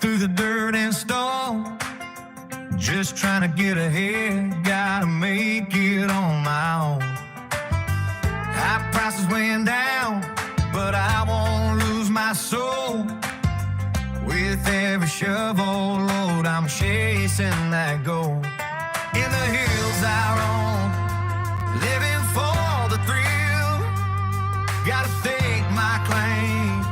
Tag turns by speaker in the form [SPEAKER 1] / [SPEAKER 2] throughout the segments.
[SPEAKER 1] through the dirt and stone, just trying to get ahead, gotta make it on my own. High prices weighing down, but I won't lose my soul. With every shovel load, I'm chasing that goal. In the hills I roam, living for the thrill. Gotta stake my claim,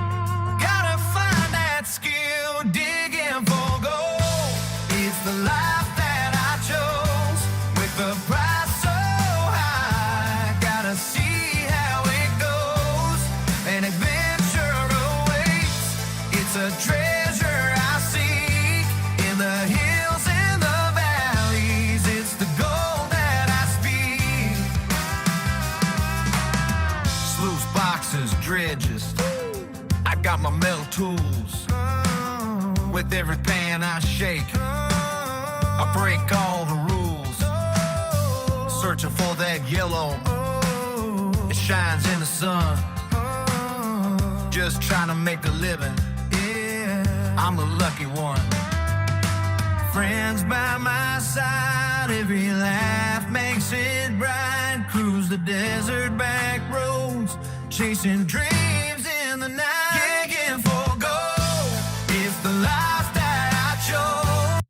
[SPEAKER 1] gotta find that skill, digging for gold. It's the life that I chose, with the price so high. Gotta see how it goes, an adventure awaits. It's a treasure I seek, in the hills and the valleys. It's the gold that I speak. Sluice boxes, dredges, I got my metal tools. With every pan I shake, I break all the rules. Searching for that yellow, it shines in the sun. Just trying to make a living, I'm the lucky one. Friends by my side, every laugh makes it bright. Cruise the desert back roads, chasing dreams in the night. Digging for gold, it's the life that I chose.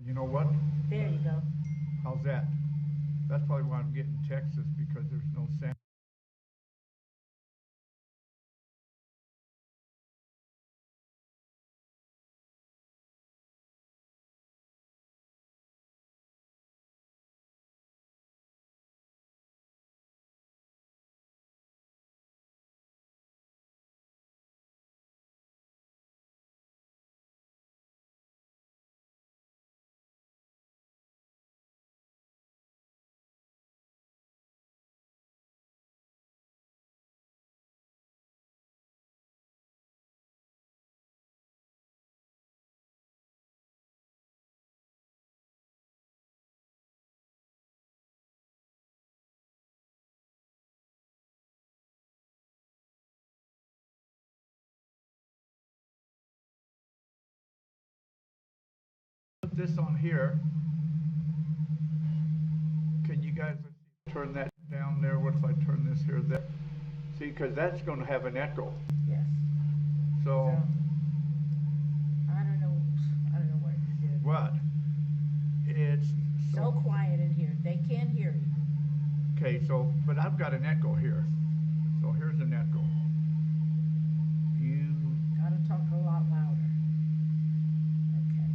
[SPEAKER 2] You know what?
[SPEAKER 3] There you go.
[SPEAKER 2] How's that? That's probably why I'm getting Texas, because there's no sand. this on here. Can you guys turn that down there? What if I turn this here, there? See, because that's going to have an echo.
[SPEAKER 3] Yes.
[SPEAKER 2] So,
[SPEAKER 3] I don't know what you did.
[SPEAKER 2] what? It's
[SPEAKER 3] So quiet in here. They can't hear you.
[SPEAKER 2] okay. So, but I've got an echo here. So here's an echo. You
[SPEAKER 3] Gotta talk a lot louder. Okay.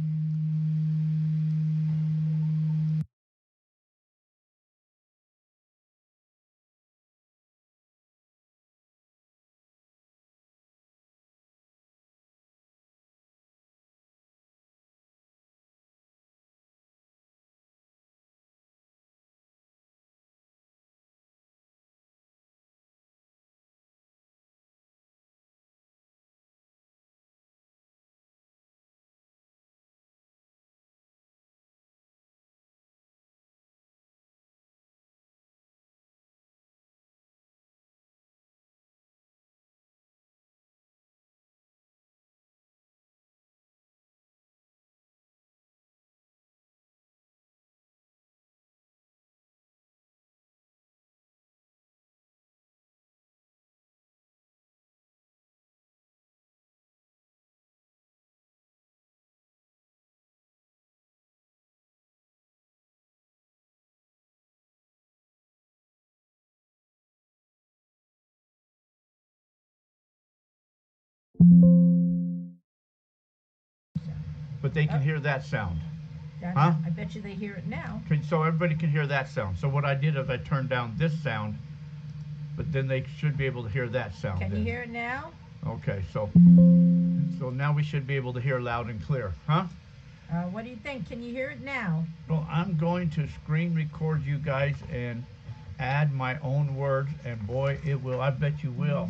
[SPEAKER 2] but they can hear that sound.
[SPEAKER 3] Huh? I bet you they hear it now.
[SPEAKER 2] So everybody can hear that sound. So what I did is I turned down this sound, but then they should be able to hear that sound.
[SPEAKER 3] Can you hear it now?
[SPEAKER 2] Okay, so now we should be able to hear loud and clear, huh?
[SPEAKER 3] What do you think? Can you hear it now?
[SPEAKER 2] Well, I'm going to screen record you guys and add my own words, and boy, it will. I bet you will.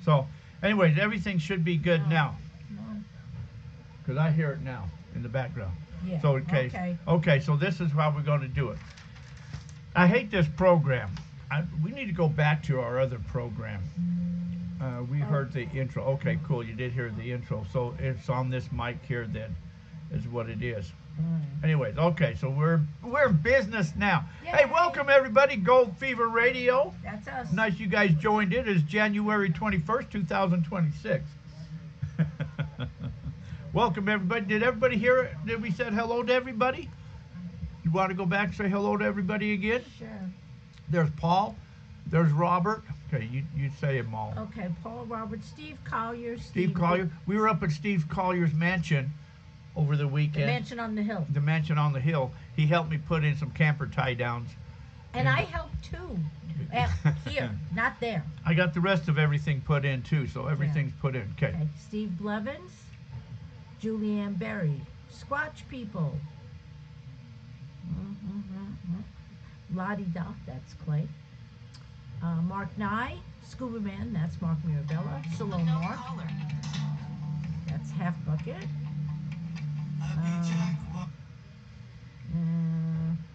[SPEAKER 2] So, anyways, everything should be good now.
[SPEAKER 3] No.
[SPEAKER 2] Because I hear it now in the background.
[SPEAKER 3] Yeah.
[SPEAKER 2] So, okay, so this is how we're going to do it. I hate this program. We need to go back to our other program. We heard the intro. Okay, cool. You did hear the intro. So it's on this mic here then, is what it is. Anyways, okay, so we're in business now.
[SPEAKER 3] Yay.
[SPEAKER 2] Hey, welcome everybody, Gold Fever Radio.
[SPEAKER 3] That's us.
[SPEAKER 2] Nice you guys joined in. It's January 21st, 2026. Welcome everybody. Did everybody hear it? Did we said hello to everybody? You want to go back and say hello to everybody again?
[SPEAKER 3] Sure.
[SPEAKER 2] There's Paul. There's Robert. Okay, you say them all.
[SPEAKER 3] Okay, Paul, Robert, Steve Collier.
[SPEAKER 2] Steve Collier. We were up at Steve Collier's mansion over the weekend.
[SPEAKER 3] The mansion on the hill.
[SPEAKER 2] The mansion on the hill. He helped me put in some camper tie downs.
[SPEAKER 3] And I helped too. Here, not there.
[SPEAKER 2] I got the rest of everything put in too, so everything's put in. Okay.
[SPEAKER 3] Steve Blevins, Julianne Berry, Squatch People. Lottie Doc, that's Clay. Mark Nye, Scuba Man, that's Mark Mirabella. Salone Mark, that's Half Bucket.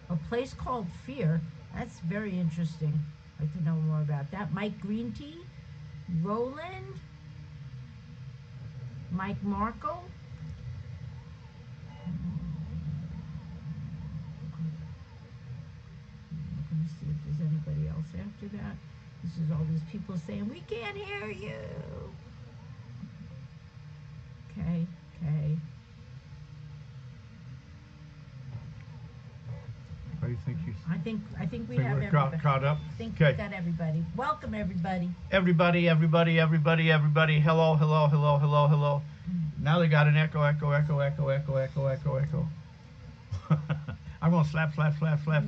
[SPEAKER 3] A Place Called Fear, that's very interesting. I'd like to know more about that. Mike Green Tea, Roland, Mike Markle. Let me see if there's anybody else after that. This is all these people saying, we can't hear you. Okay.
[SPEAKER 2] What do you think?
[SPEAKER 3] I think we
[SPEAKER 2] Think
[SPEAKER 3] have
[SPEAKER 2] we're
[SPEAKER 3] everybody.
[SPEAKER 2] caught up?
[SPEAKER 3] I think
[SPEAKER 2] Okay.
[SPEAKER 3] we got everybody. Welcome everybody.
[SPEAKER 2] Everybody. Hello. Now they got an echo. I'm gonna slap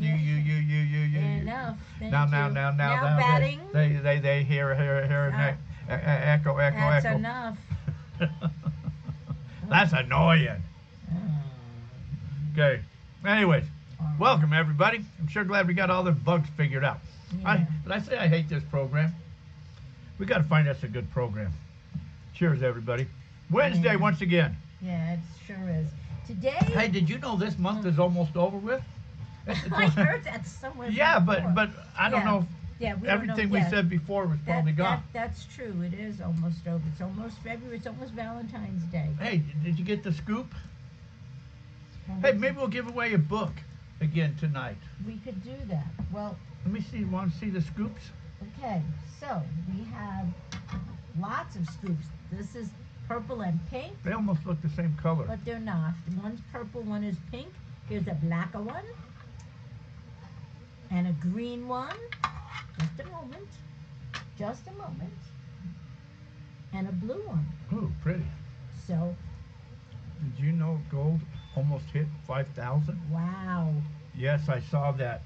[SPEAKER 2] you.
[SPEAKER 3] Enough. Thank
[SPEAKER 2] Now,
[SPEAKER 3] Now batting.
[SPEAKER 2] They hear an echo.
[SPEAKER 3] That's enough.
[SPEAKER 2] That's annoying. Okay. Anyways, welcome everybody. I'm sure glad we got all the bugs figured out.
[SPEAKER 3] Yeah.
[SPEAKER 2] Did I say I hate this program? We got to find us a good program. Cheers, everybody. Wednesday once again.
[SPEAKER 3] Yeah, it sure is. Today.
[SPEAKER 2] Hey, did you know this month is almost over with?
[SPEAKER 3] I heard that somewhere.
[SPEAKER 2] Yeah,
[SPEAKER 3] before.
[SPEAKER 2] but I don't know.
[SPEAKER 3] Yeah, we
[SPEAKER 2] Everything
[SPEAKER 3] don't know.
[SPEAKER 2] we
[SPEAKER 3] Yeah.
[SPEAKER 2] said before was probably gone.
[SPEAKER 3] That's true. It is almost over. It's almost February. It's almost Valentine's Day.
[SPEAKER 2] Hey, did you get the scoop? Hey, maybe we'll give away a book again tonight.
[SPEAKER 3] We could do that. Well,
[SPEAKER 2] Let me see. Want to see the scoops?
[SPEAKER 3] okay, so we have lots of scoops. This is purple and pink,
[SPEAKER 2] They almost look the same color.
[SPEAKER 3] but they're not. One's purple, one is pink. Here's a blacker one. And a green one. Just a moment. Just a moment. And a blue one.
[SPEAKER 2] Ooh, pretty.
[SPEAKER 3] So,
[SPEAKER 2] Did you know gold almost hit 5,000?
[SPEAKER 3] wow.
[SPEAKER 2] Yes, I saw that.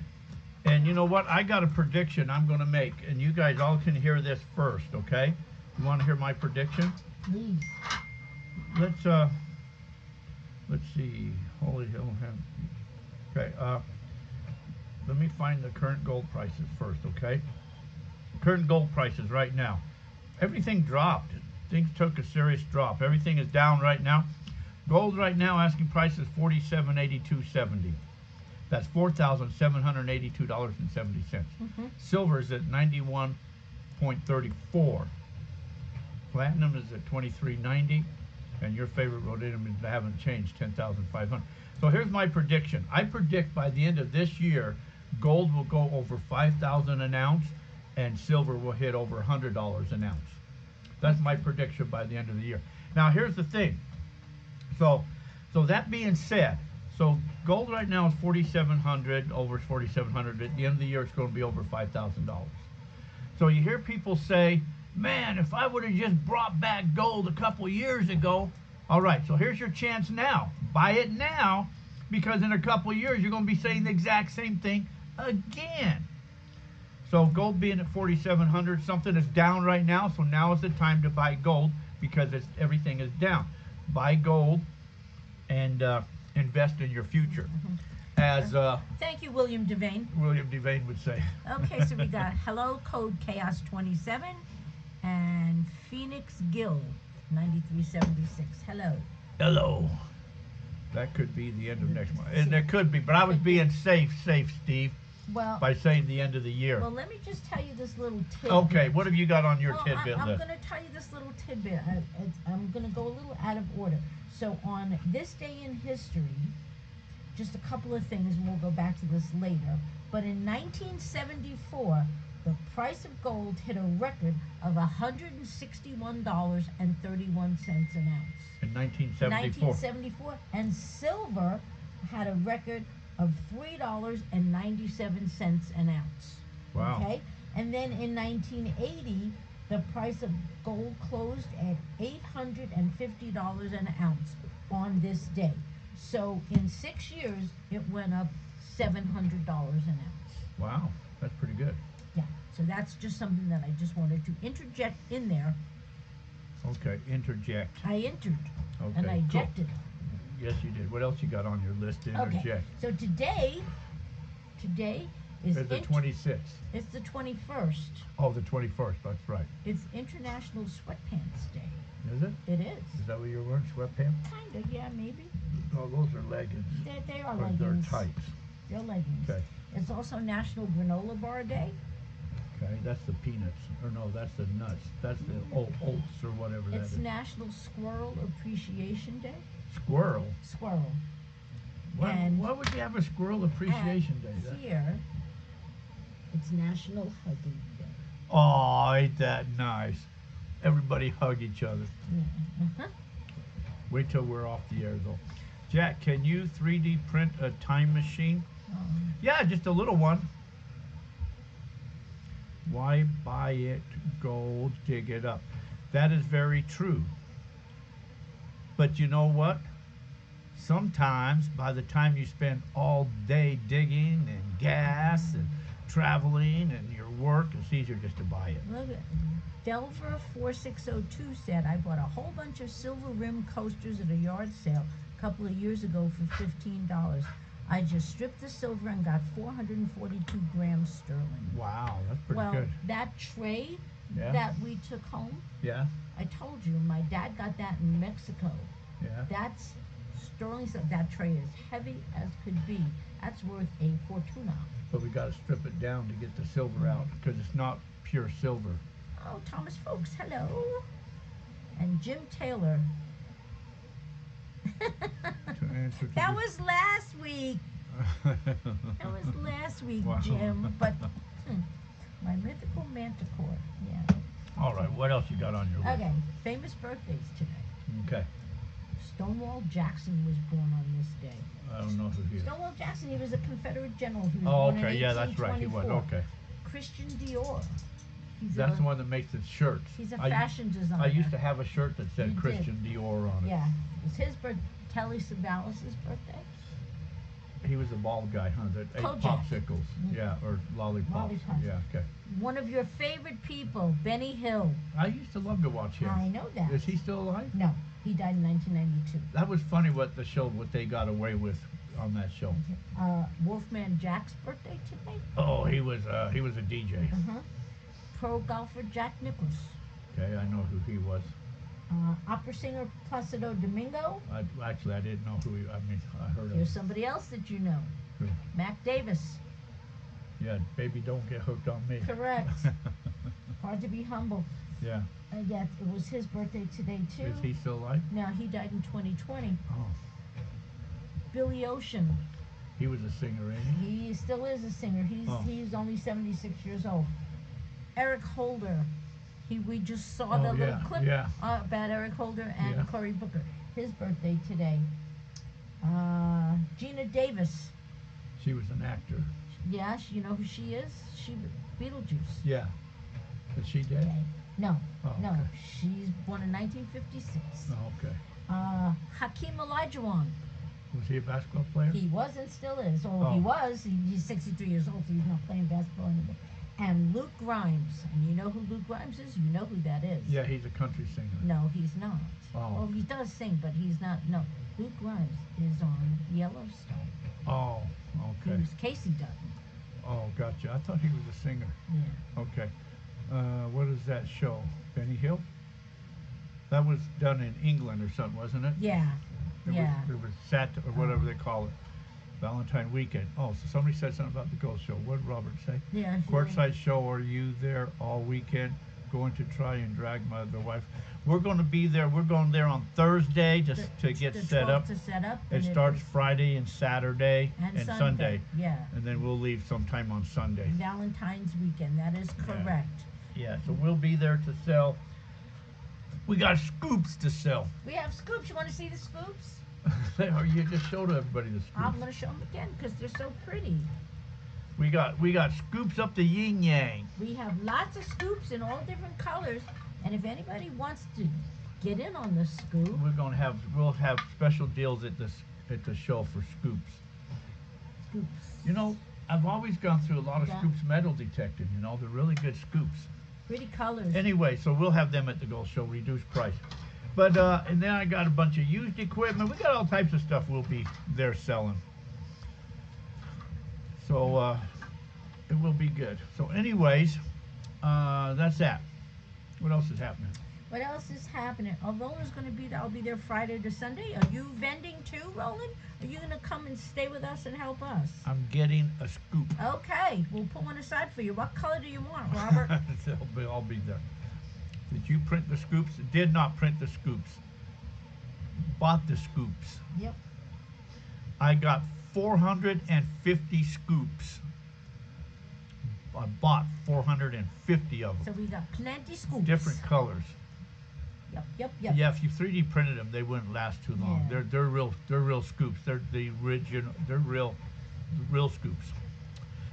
[SPEAKER 2] And you know what? I got a prediction I'm going to make, and you guys all can hear this first, okay? You want to hear my prediction?
[SPEAKER 3] Please.
[SPEAKER 2] Let's see. Holy Hill. Okay. Let me find the current gold prices first, okay? Current gold prices right now. Everything dropped. Things took a serious drop. Everything is down right now. Gold right now asking price is $47.82.70. That's $4,782.70.
[SPEAKER 3] Mm-hmm.
[SPEAKER 2] Silver is at 91.34. Platinum is at 23.90, and your favorite rhodium haven't changed, 10,500. So here's my prediction. I predict by the end of this year, gold will go over 5,000 an ounce, and silver will hit over $100 an ounce. That's my prediction by the end of the year. Now here's the thing. So that being said, so gold right now is 4,700, over 4,700. At the end of the year, it's going to be over $5,000. So you hear people say, man, if I would have just brought back gold a couple years ago. All right, so here's your chance now. Buy it now, because in a couple years, you're going to be saying the exact same thing again. So gold being at 4,700, something is down right now, so now is the time to buy gold because everything is down. Buy gold and invest in your future, as
[SPEAKER 3] Thank you, William Devane.
[SPEAKER 2] William Devane would say.
[SPEAKER 3] Okay, so we got Hello Code Chaos 27 and Phoenix Gill 9376. Hello.
[SPEAKER 2] Hello. That could be the end of next month. And it could be, but I was being safe, Steve,
[SPEAKER 3] Well,
[SPEAKER 2] by saying the end of the year.
[SPEAKER 3] well, let me just tell you this little tidbit.
[SPEAKER 2] Okay, what have you got on your
[SPEAKER 3] Well,
[SPEAKER 2] tidbit
[SPEAKER 3] I'm
[SPEAKER 2] list?
[SPEAKER 3] going to tell you this little tidbit. I'm going to go a little out of order. So on this day in history, just a couple of things, and we'll go back to this later. But in 1974, the price of gold hit a record of $161.31 an ounce.
[SPEAKER 2] In 1974.
[SPEAKER 3] 1974, and silver had a record of $3.97 an ounce.
[SPEAKER 2] Wow.
[SPEAKER 3] Okay, and then in 1980, the price of gold closed at $850 an ounce on this day. So in 6 years, it went up $700 an ounce.
[SPEAKER 2] Wow, that's pretty good.
[SPEAKER 3] Yeah, so that's just something that I just wanted to interject in there.
[SPEAKER 2] Okay, interject.
[SPEAKER 3] I entered
[SPEAKER 2] Okay,
[SPEAKER 3] and I
[SPEAKER 2] cool.
[SPEAKER 3] ejected.
[SPEAKER 2] Yes, you did. What else you got on your list to interject?
[SPEAKER 3] Okay, so today is
[SPEAKER 2] It's the 26th.
[SPEAKER 3] it's the 21st.
[SPEAKER 2] Oh, the 21st, that's right.
[SPEAKER 3] It's International Sweatpants Day.
[SPEAKER 2] Is it?
[SPEAKER 3] It is.
[SPEAKER 2] Is that what you're wearing, sweatpants?
[SPEAKER 3] Kinda, yeah, maybe.
[SPEAKER 2] Oh, those are leggings.
[SPEAKER 3] They are
[SPEAKER 2] Or
[SPEAKER 3] leggings.
[SPEAKER 2] they're tights.
[SPEAKER 3] They're leggings.
[SPEAKER 2] Okay.
[SPEAKER 3] It's also National Granola Bar Day.
[SPEAKER 2] Okay, that's the peanuts. Or no, that's the nuts. That's the oats or whatever that
[SPEAKER 3] It's
[SPEAKER 2] is.
[SPEAKER 3] National Squirrel Appreciation Day.
[SPEAKER 2] Squirrel.
[SPEAKER 3] Squirrel.
[SPEAKER 2] Why,
[SPEAKER 3] And-
[SPEAKER 2] why would you have a squirrel appreciation day?
[SPEAKER 3] And
[SPEAKER 2] That-
[SPEAKER 3] here, it's National Hugging Day.
[SPEAKER 2] Oh, ain't that nice? Everybody hug each other.
[SPEAKER 3] Yeah. Uh-huh.
[SPEAKER 2] Wait till we're off the air though. Jack, can you 3D print a time machine? Yeah, just a little one. Why buy it gold, dig it up? That is very true. But you know what? Sometimes by the time you spend all day digging and gas and traveling and your work, it's easier just to buy it.
[SPEAKER 3] Look at Delver 4602 said, I bought a whole bunch of silver rim coasters at a yard sale a couple of years ago for $15. I just stripped the silver and got 442 grams sterling.
[SPEAKER 2] Wow, that's pretty
[SPEAKER 3] Well,
[SPEAKER 2] good.
[SPEAKER 3] that tray
[SPEAKER 2] Yeah.
[SPEAKER 3] that we took home,
[SPEAKER 2] Yeah,
[SPEAKER 3] I told you, my dad got that in Mexico.
[SPEAKER 2] yeah.
[SPEAKER 3] That's sterling silver. That tray is heavy as could be. That's worth a fortuna.
[SPEAKER 2] But we got to strip it down to get the silver out because it's not pure silver.
[SPEAKER 3] Oh, Thomas Folks, hello. And Jim Taylor
[SPEAKER 2] To answer to
[SPEAKER 3] That
[SPEAKER 2] this-
[SPEAKER 3] was last week. That was last week,
[SPEAKER 2] Wow.
[SPEAKER 3] Jim. But my mythical manticore. Yeah.
[SPEAKER 2] All right, what else you got on your list?
[SPEAKER 3] Okay. Famous birthdays today.
[SPEAKER 2] Okay.
[SPEAKER 3] Stonewall Jackson was born on this day.
[SPEAKER 2] I don't know who he is.
[SPEAKER 3] Stonewall Jackson, he was a Confederate general who was
[SPEAKER 2] Oh,
[SPEAKER 3] born
[SPEAKER 2] okay.
[SPEAKER 3] in
[SPEAKER 2] Yeah, that's right. He was.
[SPEAKER 3] 1824.
[SPEAKER 2] Okay.
[SPEAKER 3] Christian Dior. He's
[SPEAKER 2] That's the
[SPEAKER 3] a,
[SPEAKER 2] one that makes the shirts.
[SPEAKER 3] he's a
[SPEAKER 2] I-
[SPEAKER 3] fashion designer.
[SPEAKER 2] I used to have a shirt that said
[SPEAKER 3] You did.
[SPEAKER 2] Christian Dior on it.
[SPEAKER 3] Yeah. It was his birthday. Telly Savalas' birthday.
[SPEAKER 2] He was a bald guy, huh? That ate
[SPEAKER 3] Kojak.
[SPEAKER 2] popsicles.
[SPEAKER 3] Mhm.
[SPEAKER 2] Yeah, or lollipops.
[SPEAKER 3] Lollipops.
[SPEAKER 2] Yeah, okay.
[SPEAKER 3] One of your favorite people, Benny Hill.
[SPEAKER 2] I used to love to watch him.
[SPEAKER 3] I know that.
[SPEAKER 2] Is he still alive?
[SPEAKER 3] No, he died in 1992.
[SPEAKER 2] That was funny what they got away with on that show.
[SPEAKER 3] Wolfman Jack's birthday today.
[SPEAKER 2] Oh, he was a DJ.
[SPEAKER 3] Uh-huh. Pro golfer Jack Nicklaus.
[SPEAKER 2] Okay, I know who he was.
[SPEAKER 3] Opera singer Placido Domingo.
[SPEAKER 2] I didn't know who he. I mean, I heard of
[SPEAKER 3] Here's
[SPEAKER 2] him.
[SPEAKER 3] somebody else that you know.
[SPEAKER 2] Who?
[SPEAKER 3] Mac Davis.
[SPEAKER 2] Yeah, baby, don't get hooked on me.
[SPEAKER 3] Correct. Hard to be humble.
[SPEAKER 2] Yeah.
[SPEAKER 3] Yes, it was his birthday today too.
[SPEAKER 2] Is he still alive?
[SPEAKER 3] No, he died in 2020.
[SPEAKER 2] Oh,
[SPEAKER 3] Billy Ocean.
[SPEAKER 2] he was a singer, ain't he?
[SPEAKER 3] He still is a singer.
[SPEAKER 2] Oh.
[SPEAKER 3] He's only 76 years old. Eric Holder. We just saw
[SPEAKER 2] Oh,
[SPEAKER 3] the little
[SPEAKER 2] yeah,
[SPEAKER 3] clip
[SPEAKER 2] yeah.
[SPEAKER 3] about Eric Holder and
[SPEAKER 2] Yeah.
[SPEAKER 3] Cory Booker. His birthday today. Gina Davis.
[SPEAKER 2] She was an actor.
[SPEAKER 3] Yeah, you know who she is? She Beetlejuice.
[SPEAKER 2] Yeah. Is she dead?
[SPEAKER 3] Okay. No,
[SPEAKER 2] Oh,
[SPEAKER 3] no.
[SPEAKER 2] okay.
[SPEAKER 3] She's born in 1956.
[SPEAKER 2] Oh, okay.
[SPEAKER 3] Hakeem Olajuwon.
[SPEAKER 2] Was he a basketball player?
[SPEAKER 3] He was and still is. Or
[SPEAKER 2] Oh.
[SPEAKER 3] he was. He's 63 years old, so he's not playing basketball anymore. And Luke Grimes. And you know who Luke Grimes is? You know who that is.
[SPEAKER 2] Yeah, he's a country singer.
[SPEAKER 3] No, he's not.
[SPEAKER 2] Oh.
[SPEAKER 3] Well, he does sing, but he's not. No. Luke Grimes is on Yellowstone.
[SPEAKER 2] Oh,
[SPEAKER 3] He
[SPEAKER 2] okay.
[SPEAKER 3] was Casey Dutton.
[SPEAKER 2] Oh, gotcha. I thought he was a singer.
[SPEAKER 3] Yeah.
[SPEAKER 2] Okay. What is that show? Benny Hill? That was done in England or something, wasn't it?
[SPEAKER 3] Yeah.
[SPEAKER 2] It
[SPEAKER 3] Yeah.
[SPEAKER 2] Was, it was Sat or whatever they call it. Valentine weekend. Oh, so somebody said something about the Ghost Show. What did Robert say?
[SPEAKER 3] Yeah.
[SPEAKER 2] Courtside show, are you there all weekend? Going to try and drag my other wife. We're going to be there. We're going there on Thursday just to get
[SPEAKER 3] the
[SPEAKER 2] set
[SPEAKER 3] 12th
[SPEAKER 2] up.
[SPEAKER 3] To set up.
[SPEAKER 2] It
[SPEAKER 3] and
[SPEAKER 2] starts Friday and Saturday
[SPEAKER 3] and
[SPEAKER 2] Sunday.
[SPEAKER 3] Yeah.
[SPEAKER 2] And then we'll leave sometime on Sunday.
[SPEAKER 3] Valentine's weekend. That is correct.
[SPEAKER 2] Yeah, so we'll be there to sell. We got scoops to sell.
[SPEAKER 3] We have scoops. You want to see the scoops?
[SPEAKER 2] Or you just showed everybody the
[SPEAKER 3] I'm
[SPEAKER 2] scoops.
[SPEAKER 3] going to show them again because they're so pretty.
[SPEAKER 2] We got scoops up the yin yang.
[SPEAKER 3] We have lots of scoops in all different colors. And if anybody wants to get in on the scoop,
[SPEAKER 2] We'll have special deals at the show for scoops.
[SPEAKER 3] scoops.
[SPEAKER 2] You know, I've always gone through a lot of
[SPEAKER 3] Yeah.
[SPEAKER 2] scoops metal detecting. You know, they're really good scoops.
[SPEAKER 3] Pretty colors.
[SPEAKER 2] Anyway, so we'll have them at the Gold Show, reduced price. But and then I got a bunch of used equipment. We got all types of stuff we'll be there selling. So it will be good. So anyways, that's that. What else is happening?
[SPEAKER 3] What else is happening? Roland's going to be there. I'll be there Friday to Sunday. Are you vending too, Roland? Are you going to come and stay with us and help us?
[SPEAKER 2] I'm getting a scoop.
[SPEAKER 3] Okay, we'll put one aside for you. What color do you want, Robert?
[SPEAKER 2] I'll be there. Did you print the scoops? Did not print the scoops. Bought the scoops.
[SPEAKER 3] Yep.
[SPEAKER 2] I got 450 scoops. I bought 450 of them.
[SPEAKER 3] So we got plenty scoops.
[SPEAKER 2] Different colors.
[SPEAKER 3] Yep.
[SPEAKER 2] Yeah, if you 3D printed them, they wouldn't last too long.
[SPEAKER 3] Yeah.
[SPEAKER 2] They're real scoops. They're the original. They're real scoops.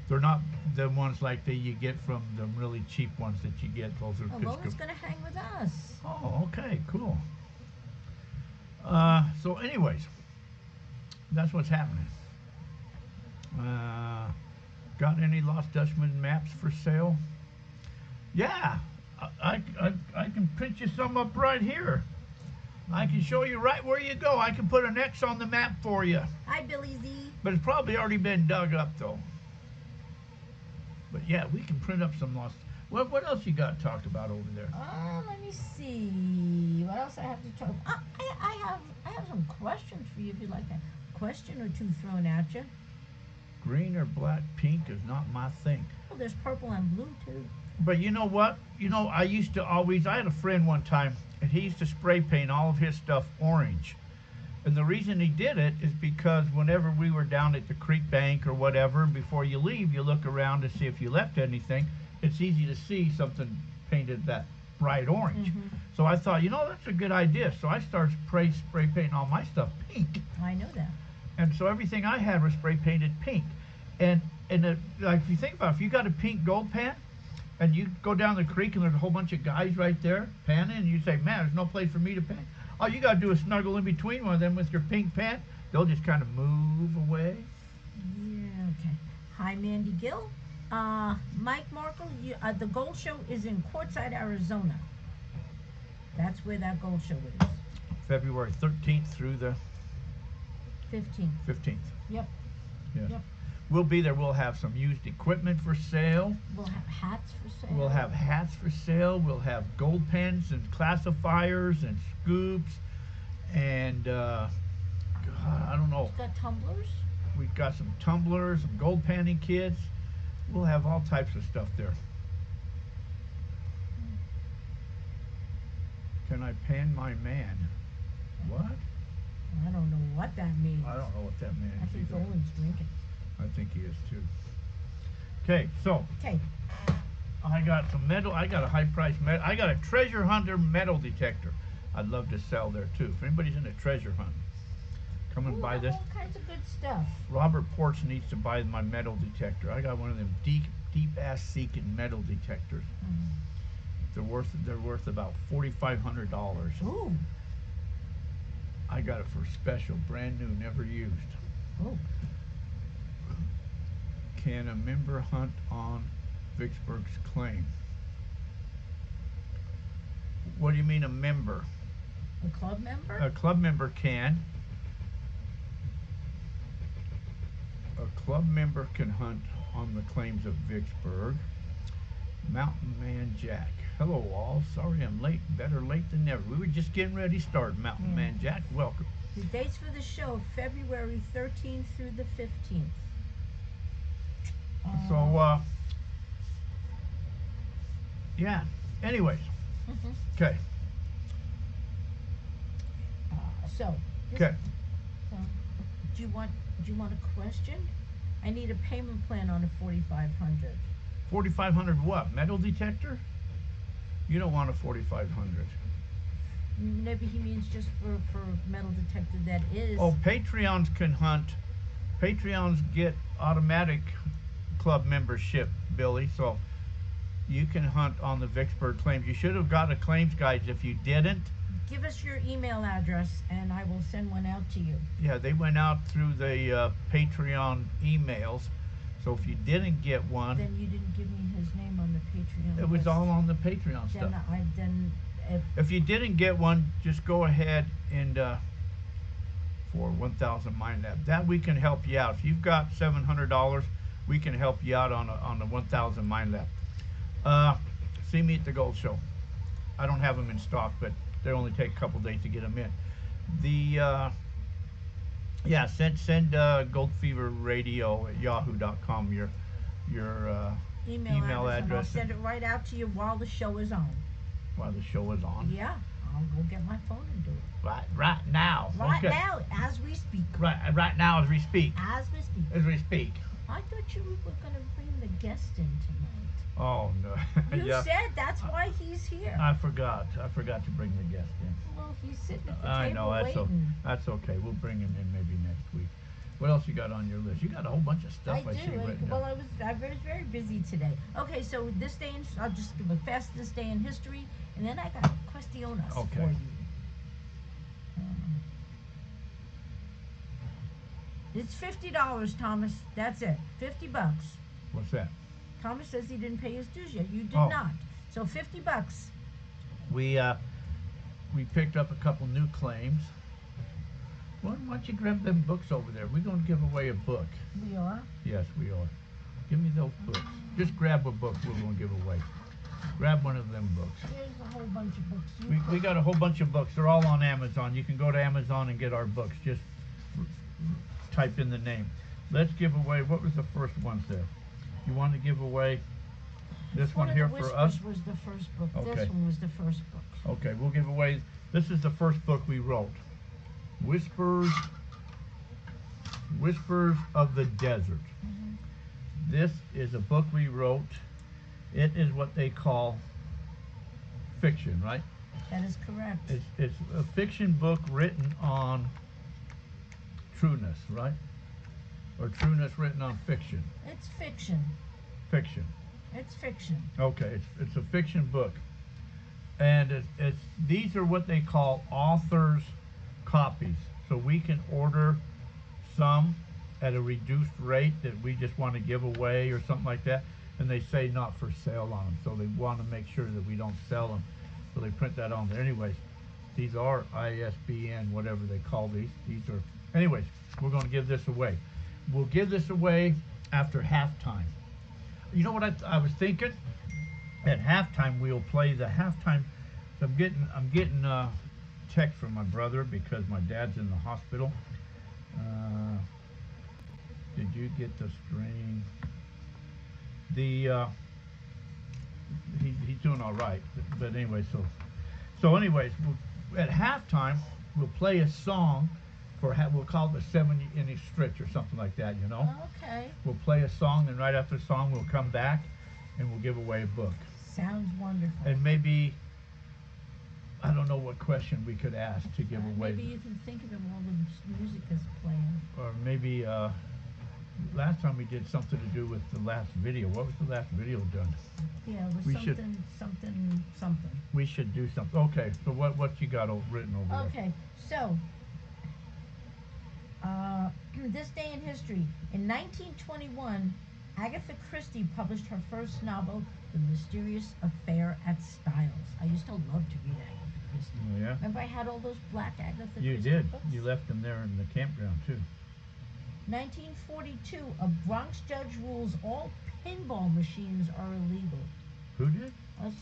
[SPEAKER 2] They're not the ones like you get from the really cheap ones that you get. Those are good
[SPEAKER 3] Roland's
[SPEAKER 2] scoops.
[SPEAKER 3] going to hang with us.
[SPEAKER 2] Oh, okay, cool. So anyways, that's what's happening. Got any Lost Dutchman maps for sale? Yeah, I can print you some up right here. I can show you right where you go. I can put an X on the map for you.
[SPEAKER 3] Hi, Billy Z.
[SPEAKER 2] But it's probably already been dug up though. But yeah, we can print up some Lost. What else you got to talk about over there?
[SPEAKER 3] Let me see. What else I have to talk? I have some questions for you if you'd like a question or two thrown at you.
[SPEAKER 2] Green or black, pink is not my thing.
[SPEAKER 3] Oh, there's purple and blue too.
[SPEAKER 2] But you know what? I used to I had a friend one time, and he used to spray paint all of his stuff orange. And the reason he did it is because whenever we were down at the creek bank or whatever, before you leave, you look around to see if you left anything. It's easy to see something painted that bright orange. So I thought, that's a good idea. So I started spray painting all my stuff pink.
[SPEAKER 3] I know that.
[SPEAKER 2] And so everything I had was spray painted pink. And like if you think about it, if you got a pink gold pan and you go down the creek and there's a whole bunch of guys right there panning, and you say, man, there's no place for me to pan. All you got to do is snuggle in between one of them with your pink pan. They'll just kind of move away.
[SPEAKER 3] Yeah, okay. Hi, Mandy Gill. Mike Markle, the gold show is in Quartzsite, Arizona. That's where that gold show is.
[SPEAKER 2] February 13th through the
[SPEAKER 3] 15th.
[SPEAKER 2] Yep.
[SPEAKER 3] Yep.
[SPEAKER 2] Yes. We'll be there. We'll have some used equipment for sale.
[SPEAKER 3] We'll have hats for sale.
[SPEAKER 2] We'll have hats for sale. We'll have gold pens and classifiers and scoops. And, God, I don't know.
[SPEAKER 3] We've got tumblers.
[SPEAKER 2] We've got some tumblers, some gold panning kits. We'll have all types of stuff there. Can I pan my man? What?
[SPEAKER 3] I don't know what that means.
[SPEAKER 2] I don't know what that means
[SPEAKER 3] I think
[SPEAKER 2] either.
[SPEAKER 3] Owen's drinking.
[SPEAKER 2] I think he is too. Okay, so
[SPEAKER 3] Okay.
[SPEAKER 2] I got some metal. I got a high price metal. I got a treasure hunter metal detector. I'd love to sell there too. If anybody's in a treasure hunt, come and buy this.
[SPEAKER 3] All kinds of good stuff.
[SPEAKER 2] Robert Porch needs to buy my metal detector. I got one of them deep ass seeking metal detectors. They're worth about $4,500.
[SPEAKER 3] Ooh.
[SPEAKER 2] I got it for special, brand new, never used.
[SPEAKER 3] Oh.
[SPEAKER 2] Can a member hunt on Vicksburg's claim? What do you mean a member?
[SPEAKER 3] A club member?
[SPEAKER 2] A club member can. A club member can hunt on the claims of Vicksburg. Mountain Man Jack. Hello all. Sorry I'm late. Better late than never. We were just getting ready to start. Mountain Man Jack, welcome.
[SPEAKER 3] The dates for the show, February 13th through the 15th.
[SPEAKER 2] So, yeah. Anyways. Okay.
[SPEAKER 3] So.
[SPEAKER 2] Okay.
[SPEAKER 3] So, do you want a question? I need a payment plan on a 4,500.
[SPEAKER 2] 4,500 what? Metal detector? You don't want a 4,500.
[SPEAKER 3] Maybe he means just for metal detector that is.
[SPEAKER 2] Oh, Patreons can hunt. Patreons get automatic club membership, Billy, so you can hunt on the Vicksburg claims. You should have got a claims guide if you didn't.
[SPEAKER 3] Give us your email address and I will send one out to you.
[SPEAKER 2] Yeah, they went out through the Patreon emails, so if you didn't get one,
[SPEAKER 3] Then you didn't give me his name on the Patreon
[SPEAKER 2] it was
[SPEAKER 3] list.
[SPEAKER 2] all on the Patreon stuff.
[SPEAKER 3] Then
[SPEAKER 2] If you didn't get one, just go ahead and for 1,000 Mind Lab. That we can help you out. If you've got $700, we can help you out on the 1,000 Mind Lab. See me at the Gold Show. I don't have them in stock, but they only take a couple days to get them in. The yeah, send Gold Fever Radio at yahoo.com your email address.
[SPEAKER 3] And I'll send it right out to you while the show is on.
[SPEAKER 2] While the show is on.
[SPEAKER 3] Yeah, I'll go get my phone and do it.
[SPEAKER 2] Right now.
[SPEAKER 3] Right
[SPEAKER 2] Okay.
[SPEAKER 3] now, as we speak.
[SPEAKER 2] Right now as we speak.
[SPEAKER 3] As we speak.
[SPEAKER 2] As we speak.
[SPEAKER 3] I thought you were going to bring the guest in tonight.
[SPEAKER 2] Oh no.
[SPEAKER 3] You
[SPEAKER 2] Yeah.
[SPEAKER 3] said that's why he's here.
[SPEAKER 2] I forgot to bring the guest in.
[SPEAKER 3] Well, he's sitting at the
[SPEAKER 2] I
[SPEAKER 3] table
[SPEAKER 2] know,
[SPEAKER 3] waiting.
[SPEAKER 2] that's okay. We'll bring him in maybe next week. What else you got on your list? You got a whole bunch of stuff I see written
[SPEAKER 3] Well,
[SPEAKER 2] down.
[SPEAKER 3] I was very busy today. Okay, so this day in, I'll just give a fast this day in history, and then I got questiones
[SPEAKER 2] Okay.
[SPEAKER 3] for you. It's $50, Thomas. That's it. $50.
[SPEAKER 2] What's that?
[SPEAKER 3] Thomas says he didn't pay his dues yet. You did
[SPEAKER 2] Oh.
[SPEAKER 3] not. So $50.
[SPEAKER 2] We picked up a couple new claims. Why don't you grab them books over there? We're going to give away a book.
[SPEAKER 3] We are.
[SPEAKER 2] Yes, we are. Give me those books. Just grab a book we're going to give away. Grab one of them books.
[SPEAKER 3] Here's a whole bunch of books.
[SPEAKER 2] We got a whole bunch of books. They're all on Amazon. You can go to Amazon and get our books. Just type in the name. Let's give away, what was the first ones there? You want to give away this one here for us?
[SPEAKER 3] This was the first book.
[SPEAKER 2] Okay.
[SPEAKER 3] This one was the first book.
[SPEAKER 2] Okay, we'll give away, this is the first book we wrote. Whispers of the Desert. This is a book we wrote. It is what they call fiction, right?
[SPEAKER 3] That is correct.
[SPEAKER 2] It's a fiction book written on trueness, right? Or trueness written on fiction.
[SPEAKER 3] It's fiction.
[SPEAKER 2] Fiction.
[SPEAKER 3] It's fiction.
[SPEAKER 2] Okay, it's a fiction book, and it's these are what they call authors' copies. So we can order some at a reduced rate that we just want to give away or something like that, and they say not for sale on them. So they want to make sure that we don't sell them. So they print that on there. Anyways, these are ISBN, whatever they call these. These are, anyways, we're going to give this away. We'll give this away after halftime. You know what I was thinking? At halftime, we'll play the halftime. I'm getting a text from my brother because my dad's in the hospital. Did you get the string? He's doing all right, but anyway, so anyways, at halftime we'll play a song we'll call it the 7-inning stretch or something like that, you know.
[SPEAKER 3] Okay.
[SPEAKER 2] We'll play a song, and right after the song we'll come back and we'll give away a book.
[SPEAKER 3] Sounds wonderful.
[SPEAKER 2] And maybe, I don't know what question we could ask to give away.
[SPEAKER 3] Maybe you can think of it while the music is playing.
[SPEAKER 2] Or maybe last time we did something to do with the last video. What was the last video done?
[SPEAKER 3] Yeah, it was
[SPEAKER 2] We
[SPEAKER 3] something.
[SPEAKER 2] We should do something. Okay, so what you got written over there?
[SPEAKER 3] Okay, so this day in history. In 1921, Agatha Christie published her first novel, The Mysterious Affair at Styles. I used to love to read Agatha Christie.
[SPEAKER 2] Oh, yeah?
[SPEAKER 3] Remember I had all those black Agatha
[SPEAKER 2] You
[SPEAKER 3] Christie
[SPEAKER 2] did.
[SPEAKER 3] books?
[SPEAKER 2] You left them there in the campground too.
[SPEAKER 3] 1942, a Bronx judge rules all pinball machines are illegal.
[SPEAKER 2] Who did?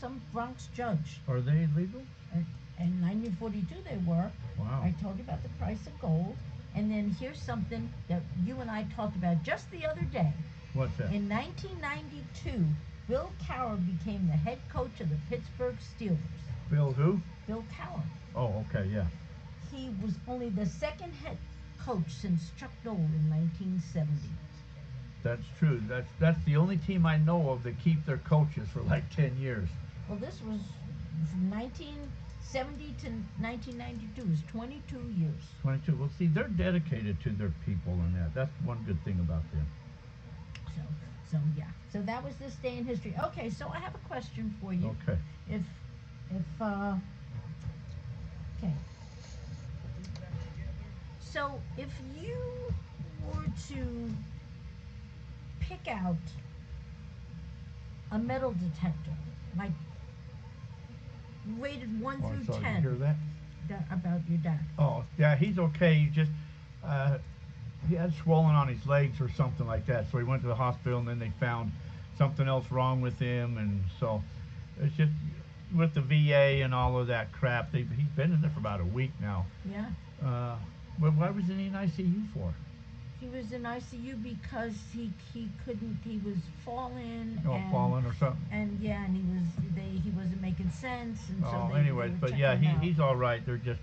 [SPEAKER 3] Some Bronx judge.
[SPEAKER 2] Are they illegal?
[SPEAKER 3] In 1942 they were.
[SPEAKER 2] Wow.
[SPEAKER 3] I told you about the price of gold. And then here's something that you and I talked about just the other day.
[SPEAKER 2] What's that?
[SPEAKER 3] In 1992, Bill Cowher became the head coach of the Pittsburgh Steelers.
[SPEAKER 2] Bill who?
[SPEAKER 3] Bill Cowher.
[SPEAKER 2] Oh, okay, yeah.
[SPEAKER 3] He was only the second head coach since Chuck Noll in 1970.
[SPEAKER 2] That's true. That's the only team I know of that keep their coaches for like 10 years.
[SPEAKER 3] Well, this was from 1970 to 1992. It was 22 years.
[SPEAKER 2] 22. Well, see, they're dedicated to their people and that. That's one good thing about them.
[SPEAKER 3] So yeah. So that was this day in history. Okay, so I have a question for you.
[SPEAKER 2] Okay.
[SPEAKER 3] Okay. So if you were to pick out a metal detector, like rated 1
[SPEAKER 2] Oh,
[SPEAKER 3] through
[SPEAKER 2] sorry,
[SPEAKER 3] 10,
[SPEAKER 2] you hear that?
[SPEAKER 3] about your dad.
[SPEAKER 2] Oh, yeah, he's okay. He just, he had swollen on his legs or something like that. So he went to the hospital, and then they found something else wrong with him. And so it's just with the VA and all of that crap. He's been in there for about a week now.
[SPEAKER 3] Yeah.
[SPEAKER 2] But why was he in ICU for?
[SPEAKER 3] He was in ICU because he couldn't, he was falling.
[SPEAKER 2] Oh, falling or something.
[SPEAKER 3] And yeah, and he wasn't making sense. And so
[SPEAKER 2] Oh,
[SPEAKER 3] they
[SPEAKER 2] anyways,
[SPEAKER 3] were
[SPEAKER 2] but yeah,
[SPEAKER 3] checking him out.
[SPEAKER 2] he's all right. They're just,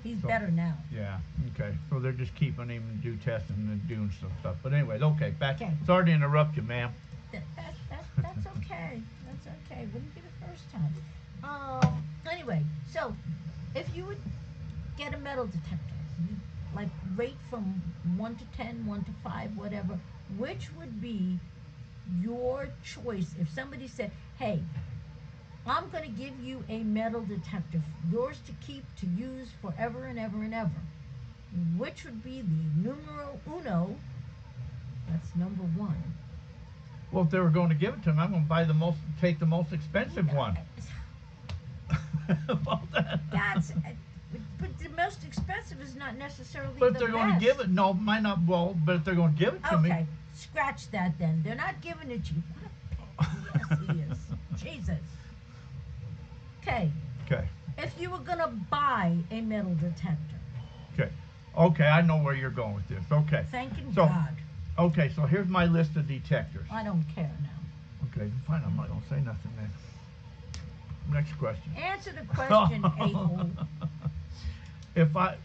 [SPEAKER 3] He's
[SPEAKER 2] so-
[SPEAKER 3] better now.
[SPEAKER 2] yeah, okay. So they're just keeping him and do testing and doing some stuff. But anyways, okay, back.
[SPEAKER 3] Okay.
[SPEAKER 2] Sorry to interrupt you, ma'am.
[SPEAKER 3] That's okay. That's okay. Wouldn't be the first time. Anyway, so if you would get a metal detector, like rate from 1 to 10, 1 to 5, whatever, which would be your choice if somebody said, hey, I'm going to give you a metal detector, yours to keep, to use forever and ever and ever. Which would be the numero uno, that's number 1.
[SPEAKER 2] Well, if they were going to give it to him, I'm going to take the most expensive one. Well,
[SPEAKER 3] That's, but the most expensive is not necessarily
[SPEAKER 2] but if
[SPEAKER 3] the
[SPEAKER 2] they're
[SPEAKER 3] best.
[SPEAKER 2] going to give it, no, might not. Well, but if they're going to give it to me,
[SPEAKER 3] Okay, scratch that then. They're not giving it to you. What a pain. Yes, he is. Jesus. Okay,
[SPEAKER 2] okay,
[SPEAKER 3] if you were gonna buy a metal detector,
[SPEAKER 2] okay, I know where you're going with this. Okay,
[SPEAKER 3] thanking
[SPEAKER 2] So-
[SPEAKER 3] God.
[SPEAKER 2] okay, so here's my list of detectors.
[SPEAKER 3] I don't care now.
[SPEAKER 2] Okay, fine, I'm not going to say nothing then. Next question.
[SPEAKER 3] Answer the question, a-hole.
[SPEAKER 2] If I,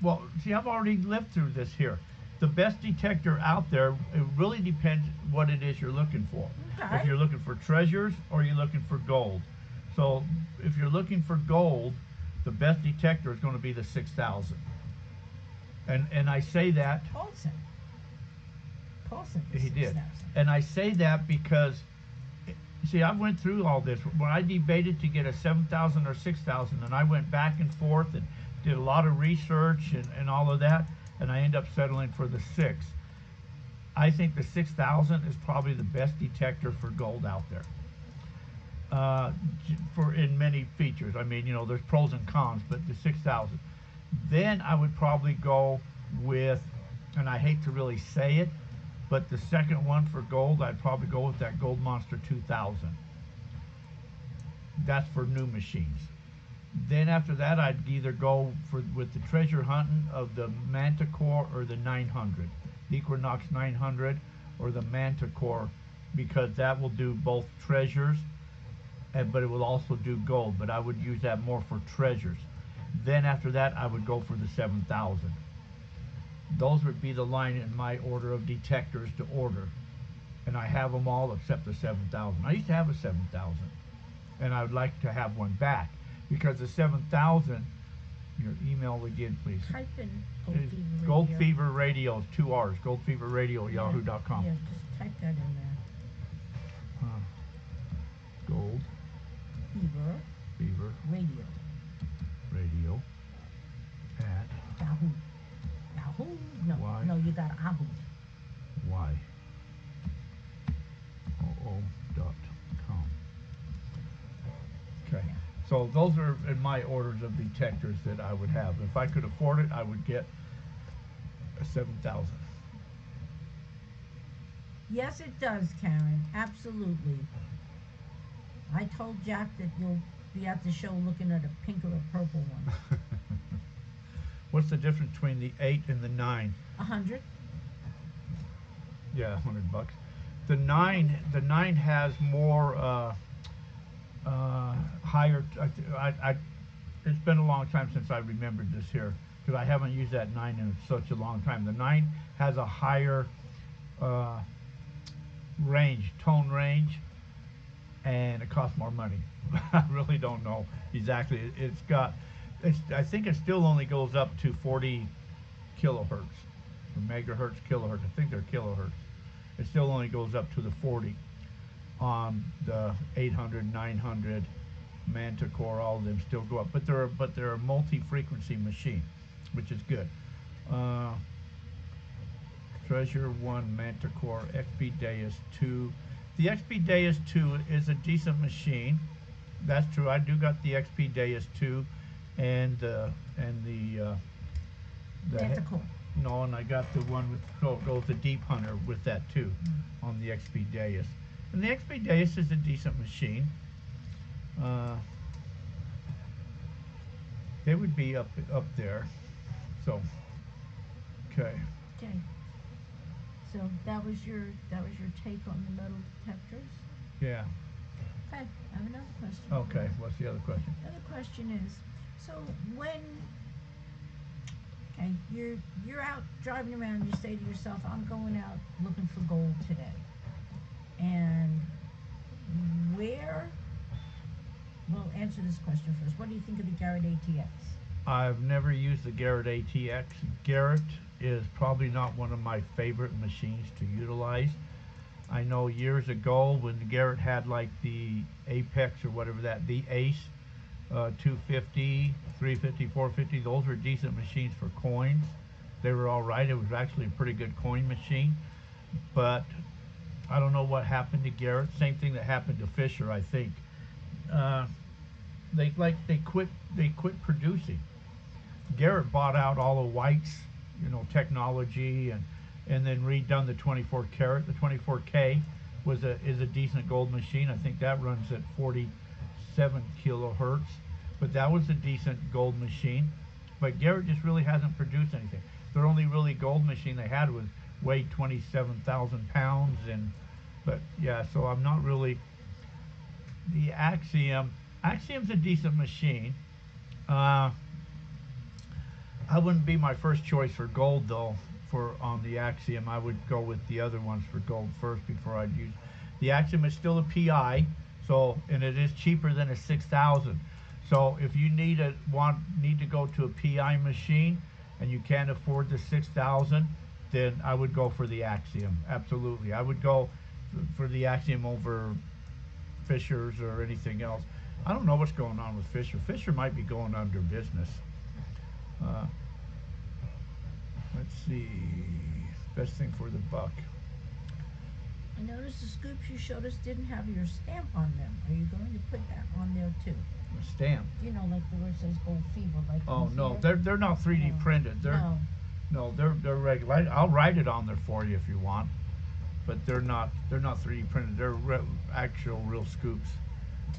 [SPEAKER 2] Well, see, I've already lived through this here. The best detector out there, it really depends what it is you're looking for.
[SPEAKER 3] Okay.
[SPEAKER 2] If you're looking for treasures or you're looking for gold. So if you're looking for gold, the best detector is going to be the 6000. And I say that
[SPEAKER 3] Paulson.
[SPEAKER 2] he did.
[SPEAKER 3] 6,000.
[SPEAKER 2] And I say that because, see, I went through all this. When I debated to get a 7,000 or 6,000, and I went back and forth and did a lot of research and all of that, and I end up settling for the 6. I think the 6000 is probably the best detector for gold out there. For in many features. I mean, you know, there's pros and cons, but the 6000. Then I would probably go with, and I hate to really say it, but the second one for gold, I'd probably go with that Gold Monster 2000. That's for new machines. Then after that, I'd either go with the treasure hunting of the Manticore or the 900, the Equinox 900 or the Manticore, because that will do both treasures, but it will also do gold. But I would use that more for treasures. Then after that, I would go for the 7000. Those would be the line in my order of detectors to order, and I have them all except the 7000. I used to have a 7000, and I would like to have one back, because the 7000, your email again, please.
[SPEAKER 3] Type in
[SPEAKER 2] Gold Fever Radio, 2 R's, goldfeverradio@yahoo.com.
[SPEAKER 3] Yeah, just type that in there.
[SPEAKER 2] Gold Fever Radio at
[SPEAKER 3] Yahoo. Yahoo? No,
[SPEAKER 2] Why?
[SPEAKER 3] no, you got Yahoo.
[SPEAKER 2] YOO.com. Okay, so those are in my orders of detectors that I would have. If I could afford it, I would get a 7000.
[SPEAKER 3] Yes, it does, Karen. Absolutely. I told Jack that you'll be at the show looking at a pink or a purple one.
[SPEAKER 2] What's the difference between the 8 and the 9?
[SPEAKER 3] 100.
[SPEAKER 2] Yeah, $100. The 9 has more higher. It's been a long time since I remembered this here, because I haven't used that 9 in such a long time. The 9 has a higher tone range, and it costs more money. I really don't know exactly. I think it still only goes up to 40 kilohertz, or megahertz, kilohertz. I think they're kilohertz. It still only goes up to the 40 on the 800, 900, Manticore. All of them still go up, but they're a multi-frequency machine, which is good. Treasure 1, Manticore, XP Deus 2. The XP Deus 2 is a decent machine. That's true. I do got the XP Deus 2 and the
[SPEAKER 3] Manticore.
[SPEAKER 2] No, and I got the one with goes the Deep Hunter with that too, on the XP Deus. And the XP Deus is a decent machine. They would be up there. So, okay.
[SPEAKER 3] Okay. So that was your take on the metal detectors.
[SPEAKER 2] Yeah.
[SPEAKER 3] Okay. I have another question.
[SPEAKER 2] Okay. What's the other question?
[SPEAKER 3] The other question is, so when you're out driving around, you say to yourself, I'm going out looking for gold today. And well, answer this question first. What do you think of the Garrett ATX?
[SPEAKER 2] I've never used the Garrett ATX. Garrett is probably not one of my favorite machines to utilize. I know years ago when Garrett had like the Apex or whatever the Ace 250, 350, 450, those were decent machines for coins. They were all right. It was actually a pretty good coin machine. But I don't know what happened to Garrett. Same thing that happened to Fisher, I think. They quit producing. Garrett bought out all of White's, technology and then redone the 24 karat. The 24K is a decent gold machine. I think that runs at 47 kilohertz, but that was a decent gold machine. But Garrett just really hasn't produced anything. Their only really gold machine they had weighed 27,000 pounds, but yeah. So I'm not really. The Axiom's a decent machine. I wouldn't be my first choice for gold though. For on the Axiom, I would go with the other ones for gold first before I'd use. The Axiom is still a PI, so and it is cheaper than a 6000. So if you need to go to a PI machine and you can't afford the 6000, then I would go for the Axiom. Absolutely, I would go for the Axiom over Fisher's or anything else. I don't know what's going on with Fisher. Fisher might be going under business. Let's see. Best thing for the buck.
[SPEAKER 3] I noticed the scoops you showed us didn't have your stamp on them. Are you going to put that on there too?
[SPEAKER 2] A stamp.
[SPEAKER 3] You know, like where it says Gold Fever, like.
[SPEAKER 2] Oh
[SPEAKER 3] is
[SPEAKER 2] no,
[SPEAKER 3] there?
[SPEAKER 2] they're not 3D printed. They're regular. I'll write it on there for you if you want, but they're not 3D printed. They're actual real scoops.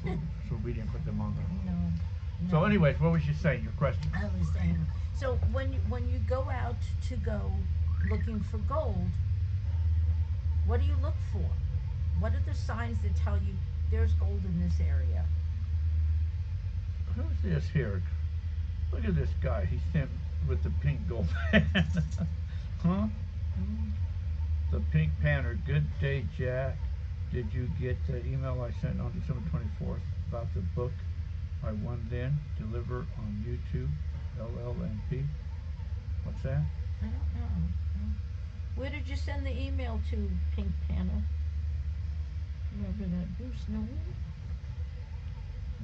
[SPEAKER 2] So we didn't put them on there.
[SPEAKER 3] No.
[SPEAKER 2] So anyways, what was you saying? Your question?
[SPEAKER 3] I was saying, so when you go out to go looking for gold, what do you look for? What are the signs that tell you there's gold in this area?
[SPEAKER 2] Who's this here? Look at this guy. He's sent with the pink gold pen. Huh? The pink panner. Good day, Jack. Did you get the email I sent on December 24th about the book I won then? Deliver on YouTube, LLNP. What's that?
[SPEAKER 3] I don't know. Where did you send the email to, Pink Panther? Whoever that Bruce Nolan?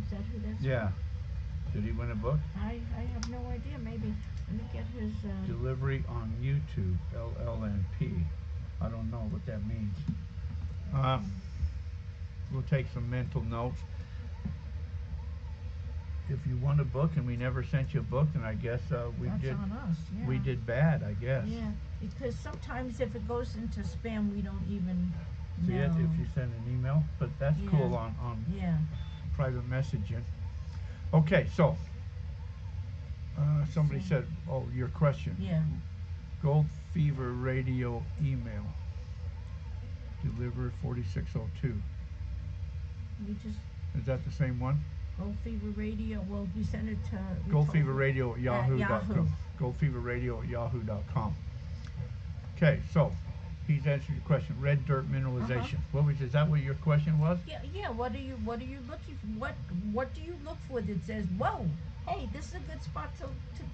[SPEAKER 3] Is that who that's
[SPEAKER 2] Yeah. Did he win a book?
[SPEAKER 3] I have no idea. Maybe. Let me get his.
[SPEAKER 2] Delivery on YouTube, LLNP. I don't know what that means. We'll take some mental notes. If you won a book and we never sent you a book, then I guess
[SPEAKER 3] that's on us. Yeah.
[SPEAKER 2] we did bad, I guess.
[SPEAKER 3] Yeah, because sometimes if it goes into spam, we don't even
[SPEAKER 2] See
[SPEAKER 3] know.
[SPEAKER 2] it if you send an email, but that's cool
[SPEAKER 3] Yeah.
[SPEAKER 2] on
[SPEAKER 3] Yeah.
[SPEAKER 2] private messaging. Okay, so somebody said, oh, your question.
[SPEAKER 3] Yeah.
[SPEAKER 2] Gold Fever Radio email. Deliver 4602.
[SPEAKER 3] We just
[SPEAKER 2] Is that the same one?
[SPEAKER 3] Gold Fever Radio. Well, we sent it to
[SPEAKER 2] Gold Fever Radio at
[SPEAKER 3] Yahoo.
[SPEAKER 2] yahoo.com. Gold Fever Radio at yahoo.com. Okay, so he's answered your question. Red dirt mineralization. Is that what your question was?
[SPEAKER 3] Yeah. What are you looking for? What do you look for that says, whoa, hey, this is a good spot to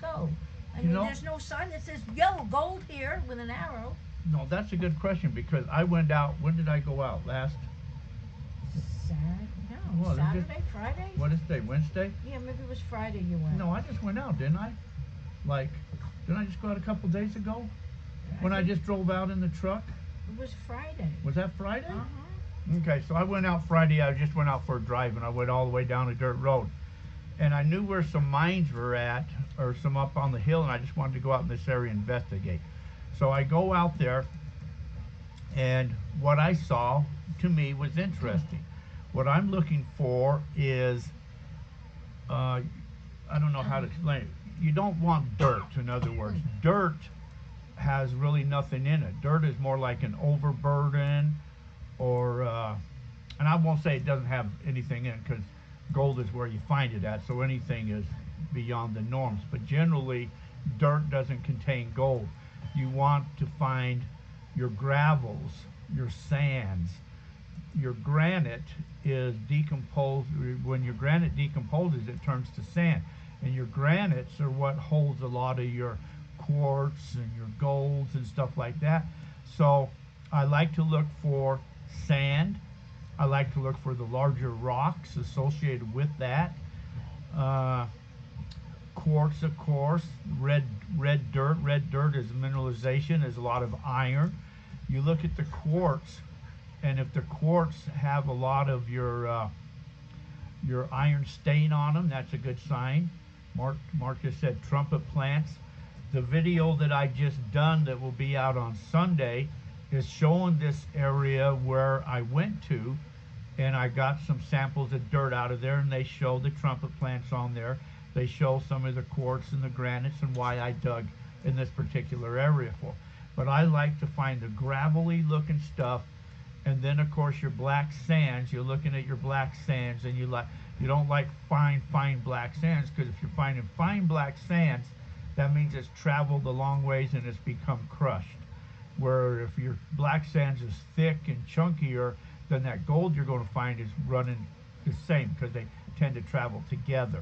[SPEAKER 3] go? I mean, there's no sign that says, yo, gold here with an arrow.
[SPEAKER 2] No, that's a good question because I went out. When did I go out?
[SPEAKER 3] Saturday, Friday?
[SPEAKER 2] What is today? Wednesday?
[SPEAKER 3] Yeah, maybe it was Friday you went.
[SPEAKER 2] No, I just went out, didn't I? Didn't I just go out a couple days ago? When I just drove out in the truck?
[SPEAKER 3] It was Friday.
[SPEAKER 2] Was that Friday?
[SPEAKER 3] Uh-huh.
[SPEAKER 2] Okay, so I went out Friday. I just went out for a drive, and I went all the way down a dirt road. And I knew where some mines were at, or some up on the hill, and I just wanted to go out in this area and investigate. So I go out there, and what I saw, to me, was interesting. What I'm looking for is, I don't know how to explain it. You don't want dirt, in other words. Dirt has really nothing in it. Dirt is more like an overburden, or, and I won't say it doesn't have anything in it, because gold is where you find it at, so anything is beyond the norms. But generally, dirt doesn't contain gold. You want to find your gravels, your sands. Your granite is decomposed. When your granite decomposes, it turns to sand. And your granites are what holds a lot of your quartz and your golds and stuff like that. So I like to look for sand. I like to look for the larger rocks associated with that. Quartz, of course. Red dirt. Red dirt is mineralization. There's a lot of iron. You look at the quartz, and if the quartz have a lot of your iron stain on them, that's a good sign. Mark just said trumpet plants. The video that I just done that will be out on Sunday is showing this area where I went to, and I got some samples of dirt out of there, and they show the trumpet plants on there. They show some of the quartz and the granites and why I dug in this particular area for. But I like to find the gravelly looking stuff, and then of course your black sands. You're looking at your black sands, and you don't like fine black sands, because if you're finding fine black sands, that means it's traveled a long ways and it's become crushed. Where if your black sands is thick and chunkier, then that gold you're going to find is running the same because they tend to travel together.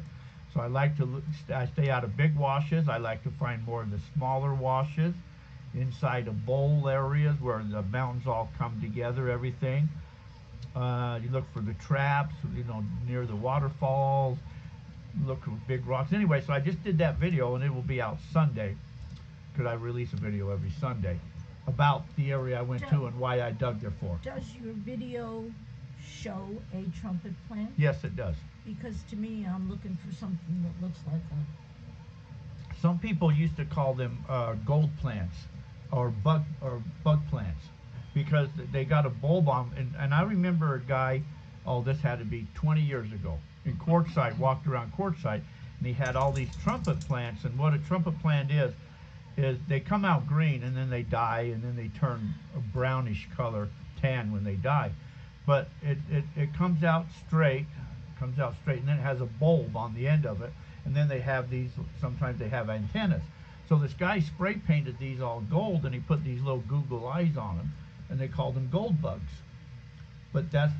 [SPEAKER 2] So I stay out of big washes. I like to find more of the smaller washes inside of bowl areas where the mountains all come together, everything. You look for the traps, near the waterfalls, look for big rocks. Anyway, so I just did that video, and it will be out Sunday, because I release a video every Sunday about the area I went to and why I dug there for.
[SPEAKER 3] Does your video show a trumpet plant?
[SPEAKER 2] Yes, it does.
[SPEAKER 3] Because to me, I'm looking for something that looks like a...
[SPEAKER 2] Some people used to call them gold plants or bug plants because they got a bulb on. And I remember a guy, this had to be 20 years ago, in Quartzsite, walked around Quartzsite, and he had all these trumpet plants. And what a trumpet plant is they come out green and then they die and then they turn a brownish color, tan when they die. But it comes out straight, and then it has a bulb on the end of it. And then they have these, sometimes they have antennas. So this guy spray painted these all gold, and he put these little Google eyes on them, and they called them gold bugs. But they're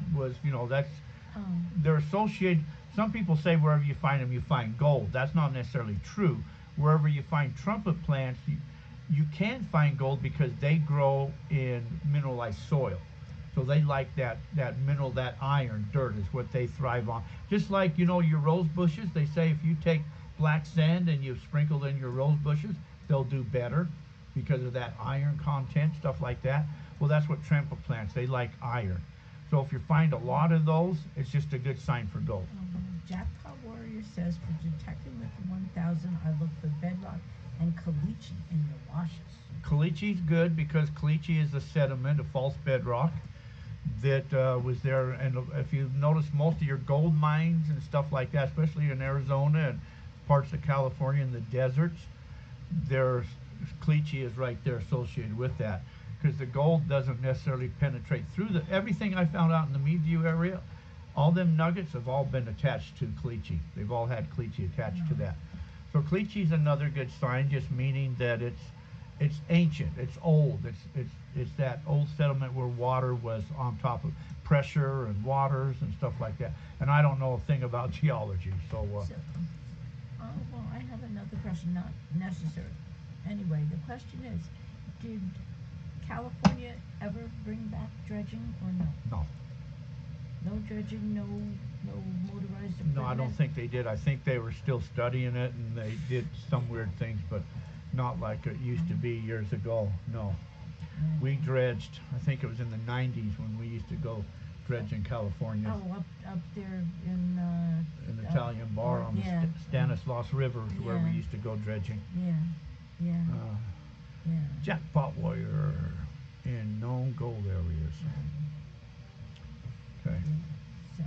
[SPEAKER 2] associated. Some people say wherever you find them, you find gold. That's not necessarily true. Wherever you find trumpet plants, you can find gold because they grow in mineralized soil. So they like that mineral, that iron, dirt is what they thrive on. Just like, your rose bushes, they say if you take black sand and you sprinkle in your rose bushes, they'll do better because of that iron content, stuff like that. Well, that's what trumpet plants, they like iron. So if you find a lot of those, it's just a good sign for gold.
[SPEAKER 3] Jackpot Warrior says, for detecting lithium 1000, I look for bedrock and caliche in your washes.
[SPEAKER 2] Caliche's good because caliche is a sediment, a false bedrock that was there. And if you notice, most of your gold mines and stuff like that, especially in Arizona and parts of California in the deserts, there's caliche is right there associated with that, because the gold doesn't necessarily penetrate through everything I found out in the Meadview area. All them nuggets have all been attached to caliche. They've all had caliche attached to that. So caliche is another good sign, just meaning that it's ancient, it's old, it's that old settlement where water was on top of pressure and waters and stuff like that. And I don't know a thing about geology, so.
[SPEAKER 3] Well, I have another question, not necessary. Anyway, the question is, did California ever bring back dredging or no?
[SPEAKER 2] No.
[SPEAKER 3] No dredging, no motorized equipment?
[SPEAKER 2] No, I don't think they did. I think they were still studying it, and they did some weird things, but not like it used to be years ago. No. We dredged, I think it was in the 90s when we used to go dredge in California.
[SPEAKER 3] Oh, up there in...
[SPEAKER 2] an Italian bar on the Stanislaus River where we used to go dredging.
[SPEAKER 3] Yeah.
[SPEAKER 2] Jackpot Warrior in known gold areas. Okay.
[SPEAKER 3] So,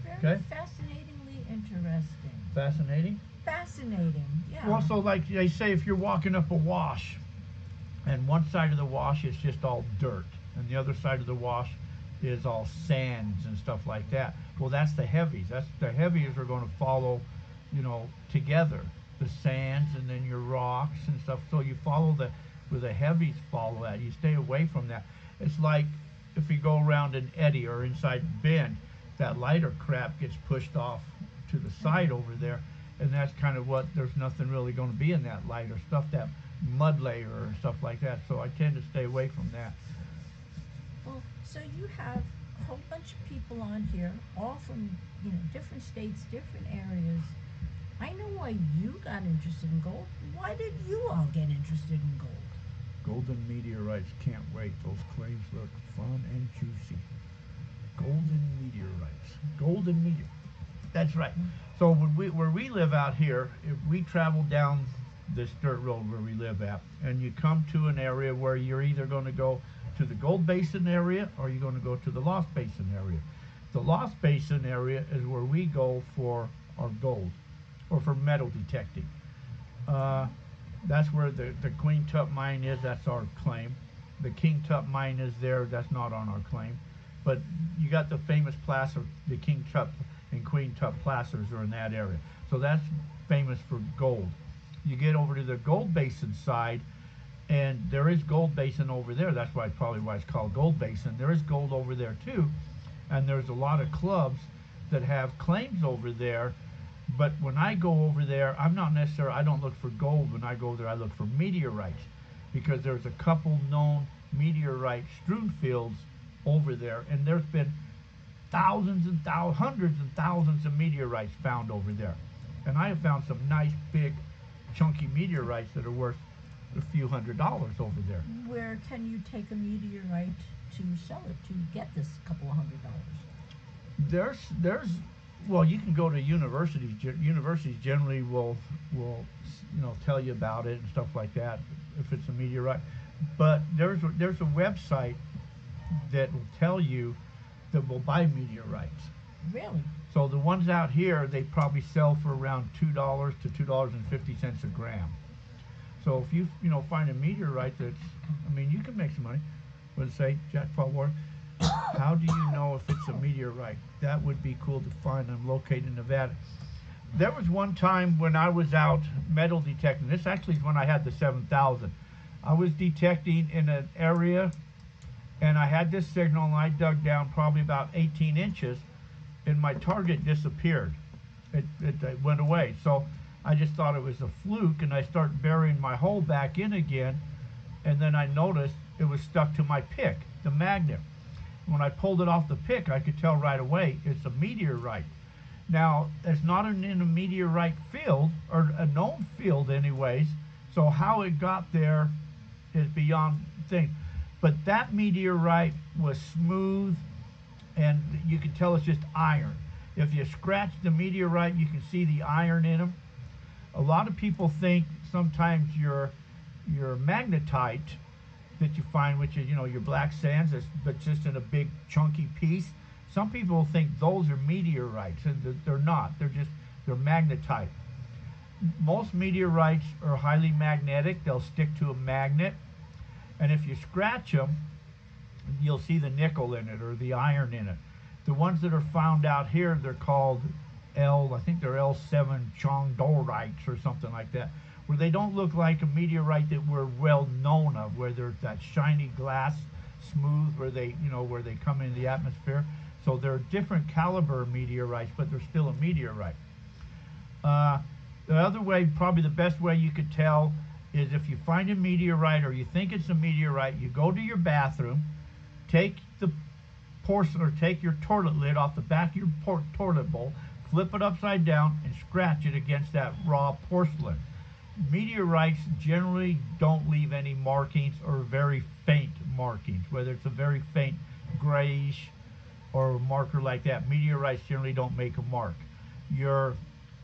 [SPEAKER 3] very
[SPEAKER 2] Okay.
[SPEAKER 3] fascinatingly interesting.
[SPEAKER 2] Fascinating?
[SPEAKER 3] Fascinating, yeah.
[SPEAKER 2] Well, so like they say, if you're walking up a wash and one side of the wash is just all dirt and the other side of the wash is all sands and stuff like that, well, that's the heavies. The heavies are going to follow, together. The sands and then your rocks and stuff. So you follow where the heavies follow that. You stay away from that. It's like if you go around an eddy or inside bend, that lighter crap gets pushed off to the side over there. And that's kind of there's nothing really going to be in that lighter stuff, that mud layer or stuff like that. So I tend to stay away from that.
[SPEAKER 3] Well, so you have a whole bunch of people on here, all from different states, different areas. I know why you got interested in gold. Why did you all get interested in gold?
[SPEAKER 2] Golden meteorites, can't wait. Those claims look fun and juicy. Golden meteorites. That's right. So where we live out here, if we travel down this dirt road where we live at, and you come to an area where you're either going to go to the Gold Basin area or you're going to go to the Lost Basin area. The Lost Basin area is where we go for our gold or for metal detecting. That's where the Queen Tut mine is. That's our claim. The King Tut mine is there. That's not on our claim. But you got the famous placer, the King Tut and Queen Tut placers are in that area. So that's famous for gold. You get over to the Gold Basin side, and there is Gold Basin over there. That's probably why it's called Gold Basin. There is gold over there too, and there's a lot of clubs that have claims over there. But when I go over there, I don't look for gold. When I go there, I look for meteorites, because there's a couple known meteorite strewn fields over there, and there's been hundreds and thousands of meteorites found over there. And I have found some nice big chunky meteorites that are worth a few $100s over there.
[SPEAKER 3] Where can you take a meteorite to sell it to get this couple of $100s?
[SPEAKER 2] Well, you can go to universities. Universities generally will tell you about it and stuff like that if it's a meteorite. But there's a website that will tell you that will buy meteorites.
[SPEAKER 3] Really?
[SPEAKER 2] So the ones out here, they probably sell for around $2 to $2.50 a gram. So if you find a meteorite you can make some money. What did it say, Jack Paul? How do you know if it's a meteorite? That would be cool to find. I'm located in Nevada. There was one time when I was out metal detecting. This actually is when I had the 7000. I was detecting in an area, and I had this signal, and I dug down probably about 18 inches, and my target disappeared. It went away. So I just thought it was a fluke, and I started burying my hole back in again, and then I noticed it was stuck to my pick, the magnet. When I pulled it off the pick, I could tell right away it's a meteorite. Now, it's not in a meteorite field, or a known field anyways, so how it got there is beyond thing. But that meteorite was smooth, and you can tell it's just iron. If you scratch the meteorite, you can see the iron in them. A lot of people think sometimes your magnetite that you find, which is your black sands, that's just in a big chunky piece. Some people think those are meteorites, and they're not. They're magnetite. Most meteorites are highly magnetic. They'll stick to a magnet, and if you scratch them, you'll see the nickel in it or the iron in it. The ones that are found out here, they're called I think they're L7 chondorites or something like that, where they don't look like a meteorite that we're well known of, where there's that shiny glass, smooth, where they come into the atmosphere. So they're different caliber meteorites, but they're still a meteorite. The other way, probably the best way you could tell, is if you find a meteorite or you think it's a meteorite, you go to your bathroom, take the porcelain, or take your toilet lid off the back of your toilet bowl, flip it upside down, and scratch it against that raw porcelain. Meteorites generally don't leave any markings, or very faint markings, whether it's a very faint grayish or a marker like that. Meteorites generally don't make a mark. Your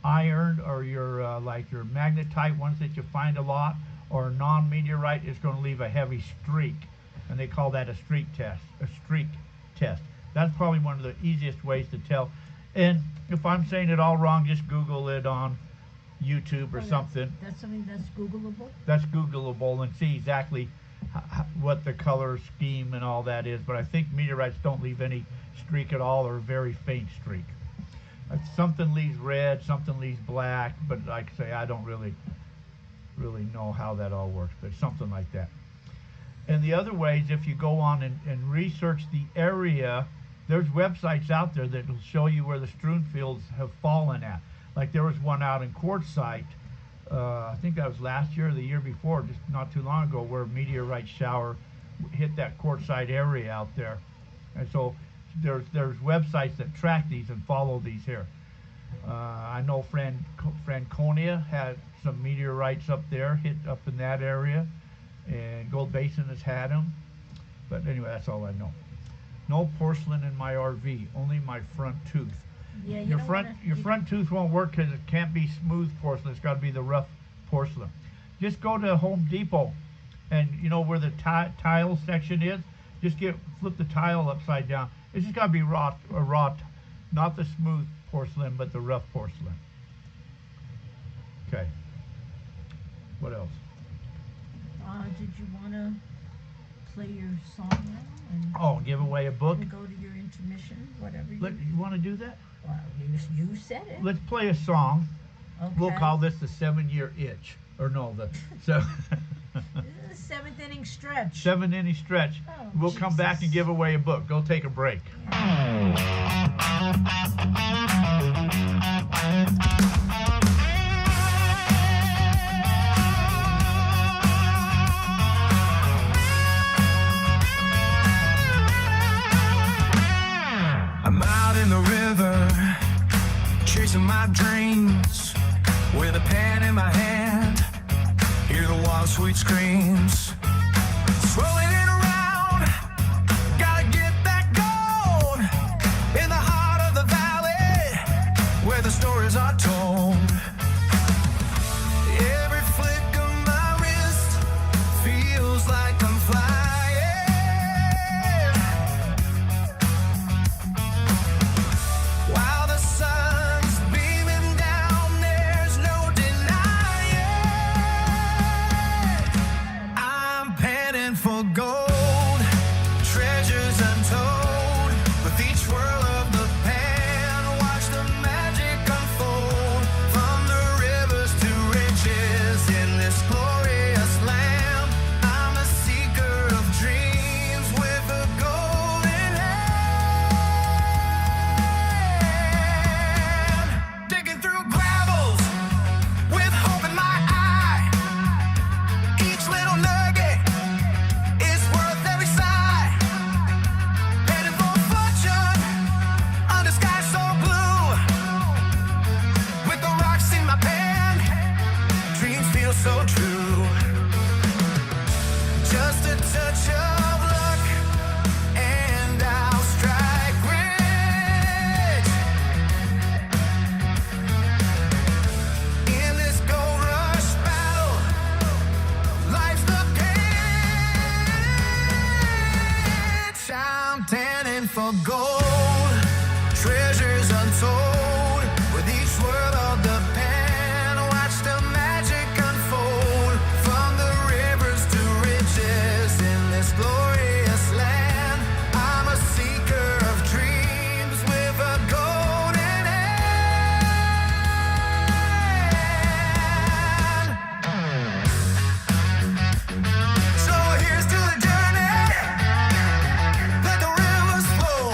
[SPEAKER 2] iron or your your magnetite ones that you find a lot, or non-meteorite, is going to leave a heavy streak, and they call that a streak test. That's probably one of the easiest ways to tell. And if I'm saying it all wrong, just Google it on YouTube or something.
[SPEAKER 3] That's something that's Googleable?
[SPEAKER 2] That's Googleable, and see exactly what the color scheme and all that is. But I think meteorites don't leave any streak at all, or a very faint streak. Something leaves red, something leaves black, but like I say, I don't really know how that all works, but something like that. And the other way is if you go on and research the area, there's websites out there that will show you where the strewn fields have fallen at. Like there was one out in Quartzsite, I think that was last year or the year before, just not too long ago, where a meteorite shower hit that Quartzsite area out there. And so there's websites that track these and follow these here. I know Franconia had some meteorites up there, hit up in that area, and Gold Basin has had them. But anyway, that's all I know. No porcelain in my RV, only my front tooth.
[SPEAKER 3] Yeah,
[SPEAKER 2] Your front tooth won't work because it can't be smooth porcelain. It's got to be the rough porcelain. Just go to Home Depot, and where the tile section is, just flip the tile upside down. It's just got to be raw, not the smooth porcelain, but the rough porcelain. Okay. What else?
[SPEAKER 3] Did you want to play your song now? And
[SPEAKER 2] give away a book?
[SPEAKER 3] go to your intermission, whatever you
[SPEAKER 2] want to do that?
[SPEAKER 3] Well, you said it.
[SPEAKER 2] Let's play a song.
[SPEAKER 3] Okay.
[SPEAKER 2] We'll call this the 7-Year Itch, Or no, so
[SPEAKER 3] This is the 7th inning stretch.
[SPEAKER 2] 7 inning stretch.
[SPEAKER 3] Oh,
[SPEAKER 2] We'll come back and
[SPEAKER 3] Jesus.
[SPEAKER 2] give away a book. Go take a break.
[SPEAKER 1] I'm out in the river, chasing my dreams, with a pen in my hand. Hear the wild, sweet screams, swirling it around. Gotta get that gold in the heart of the valley, where the stories are told. Every flick of my wrist feels like I'm flying. While the sun's beaming down, there's no denying. I'm panning for gold, treasures untold. With each swirl of the pen, watch the magic unfold. From the rivers to riches in this glorious land, I'm a seeker of dreams with a golden hand. Digging through gravels with hope in my eye. Each little nugget is worth every sigh. Heading for fortune under sky so blue. With the rocks in my pen, dreams feel so true. Just a touch of luck and I'll strike rich. In this gold rush battle, life's the pitch. I'm tanning for gold, treasures untold. With each swirl of the pen, watch the magic unfold. From the rivers to riches in this glorious land, I'm a seeker of dreams with a golden hand. So here's to the journey, let the rivers flow.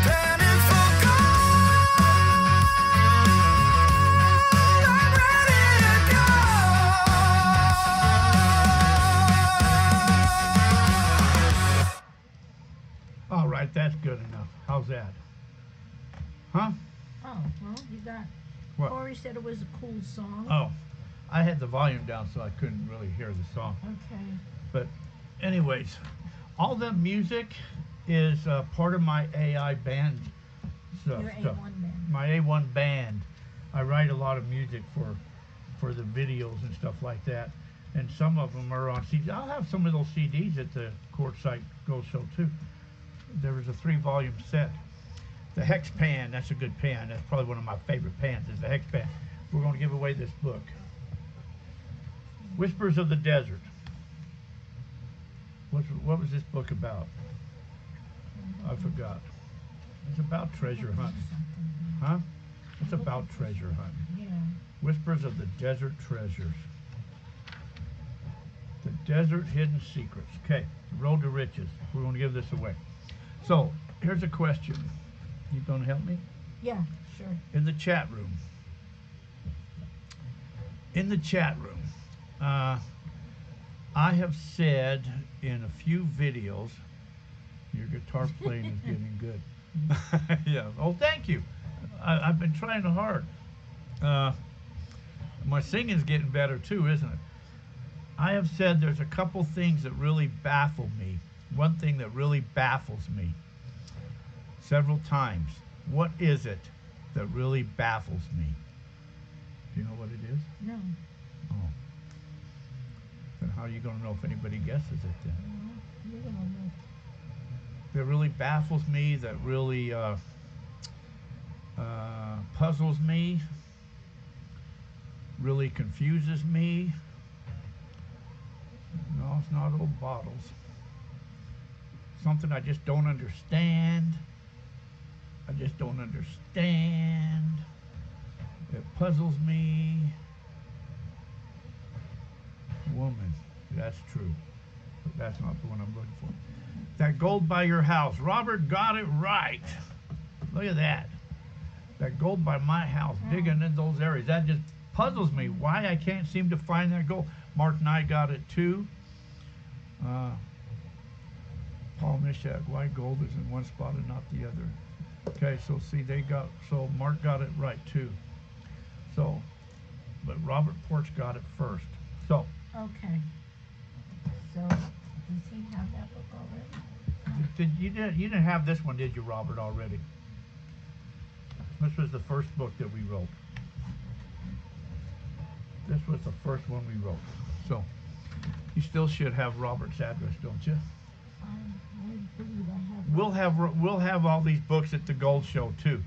[SPEAKER 1] Panning for gold, I'm ready to go.
[SPEAKER 2] All right, that's good enough. How's that? Huh?
[SPEAKER 3] Oh, well, you got.
[SPEAKER 2] What?
[SPEAKER 3] Corey said it was a cool song.
[SPEAKER 2] Oh, I had the volume down so I couldn't really hear the song.
[SPEAKER 3] Okay.
[SPEAKER 2] But anyways, all the music is part of my AI band stuff.
[SPEAKER 3] Your A1 band.
[SPEAKER 2] My A1 band. I write a lot of music for the videos and stuff like that. And some of them are on CDs. I'll have some of those CDs at the Quartzsite Ghost Show too. There was a 3-volume set. The Hex Pan, that's a good pan. That's probably one of my favorite pans is the Hex Pan. We're going to give away this book. Whispers of the Desert. What was this book about? I forgot. It's about treasure hunting. Huh? It's about treasure hunting.
[SPEAKER 3] Yeah.
[SPEAKER 2] Whispers of the Desert Treasures. The Desert Hidden Secrets. Okay, Road to Riches. We're going to give this away. So, here's a question. You going to help me?
[SPEAKER 3] Yeah, sure.
[SPEAKER 2] In the chat room. In the chat room. I have said in a few videos, your guitar playing is getting good. Yeah. Oh, thank you. I've been trying hard. My singing's getting better too, isn't it? I have said there's a couple things that really baffle me. One thing that really baffles me several times. What is it that really baffles me? Do you know what it is?
[SPEAKER 3] No.
[SPEAKER 2] Oh. Then how are you going to know if anybody guesses it then?
[SPEAKER 3] You're gonna know.
[SPEAKER 2] That really baffles me, that really puzzles me, really confuses me. No, it's not old bottles. Something I just don't understand. I just don't understand. It puzzles me. woman. That's true. But that's not the one I'm looking for. That gold by your house. Robert got it right. Look at that. That gold by my house, digging in those areas. That just puzzles me why I can't seem to find that gold. Mark and I got it too. Paul Mishak, why gold is in one spot and not the other. Okay, so see, so Mark got it right too. So, but Robert Porch got it first. So.
[SPEAKER 3] Okay. So, does he have that book already?
[SPEAKER 2] You didn't have this one, did you, Robert, already? This was the first book that we wrote. This was the first one we wrote. So, you still should have Robert's address, don't you?
[SPEAKER 3] I believe I have.
[SPEAKER 2] We'll have all these books at the Gold Show too.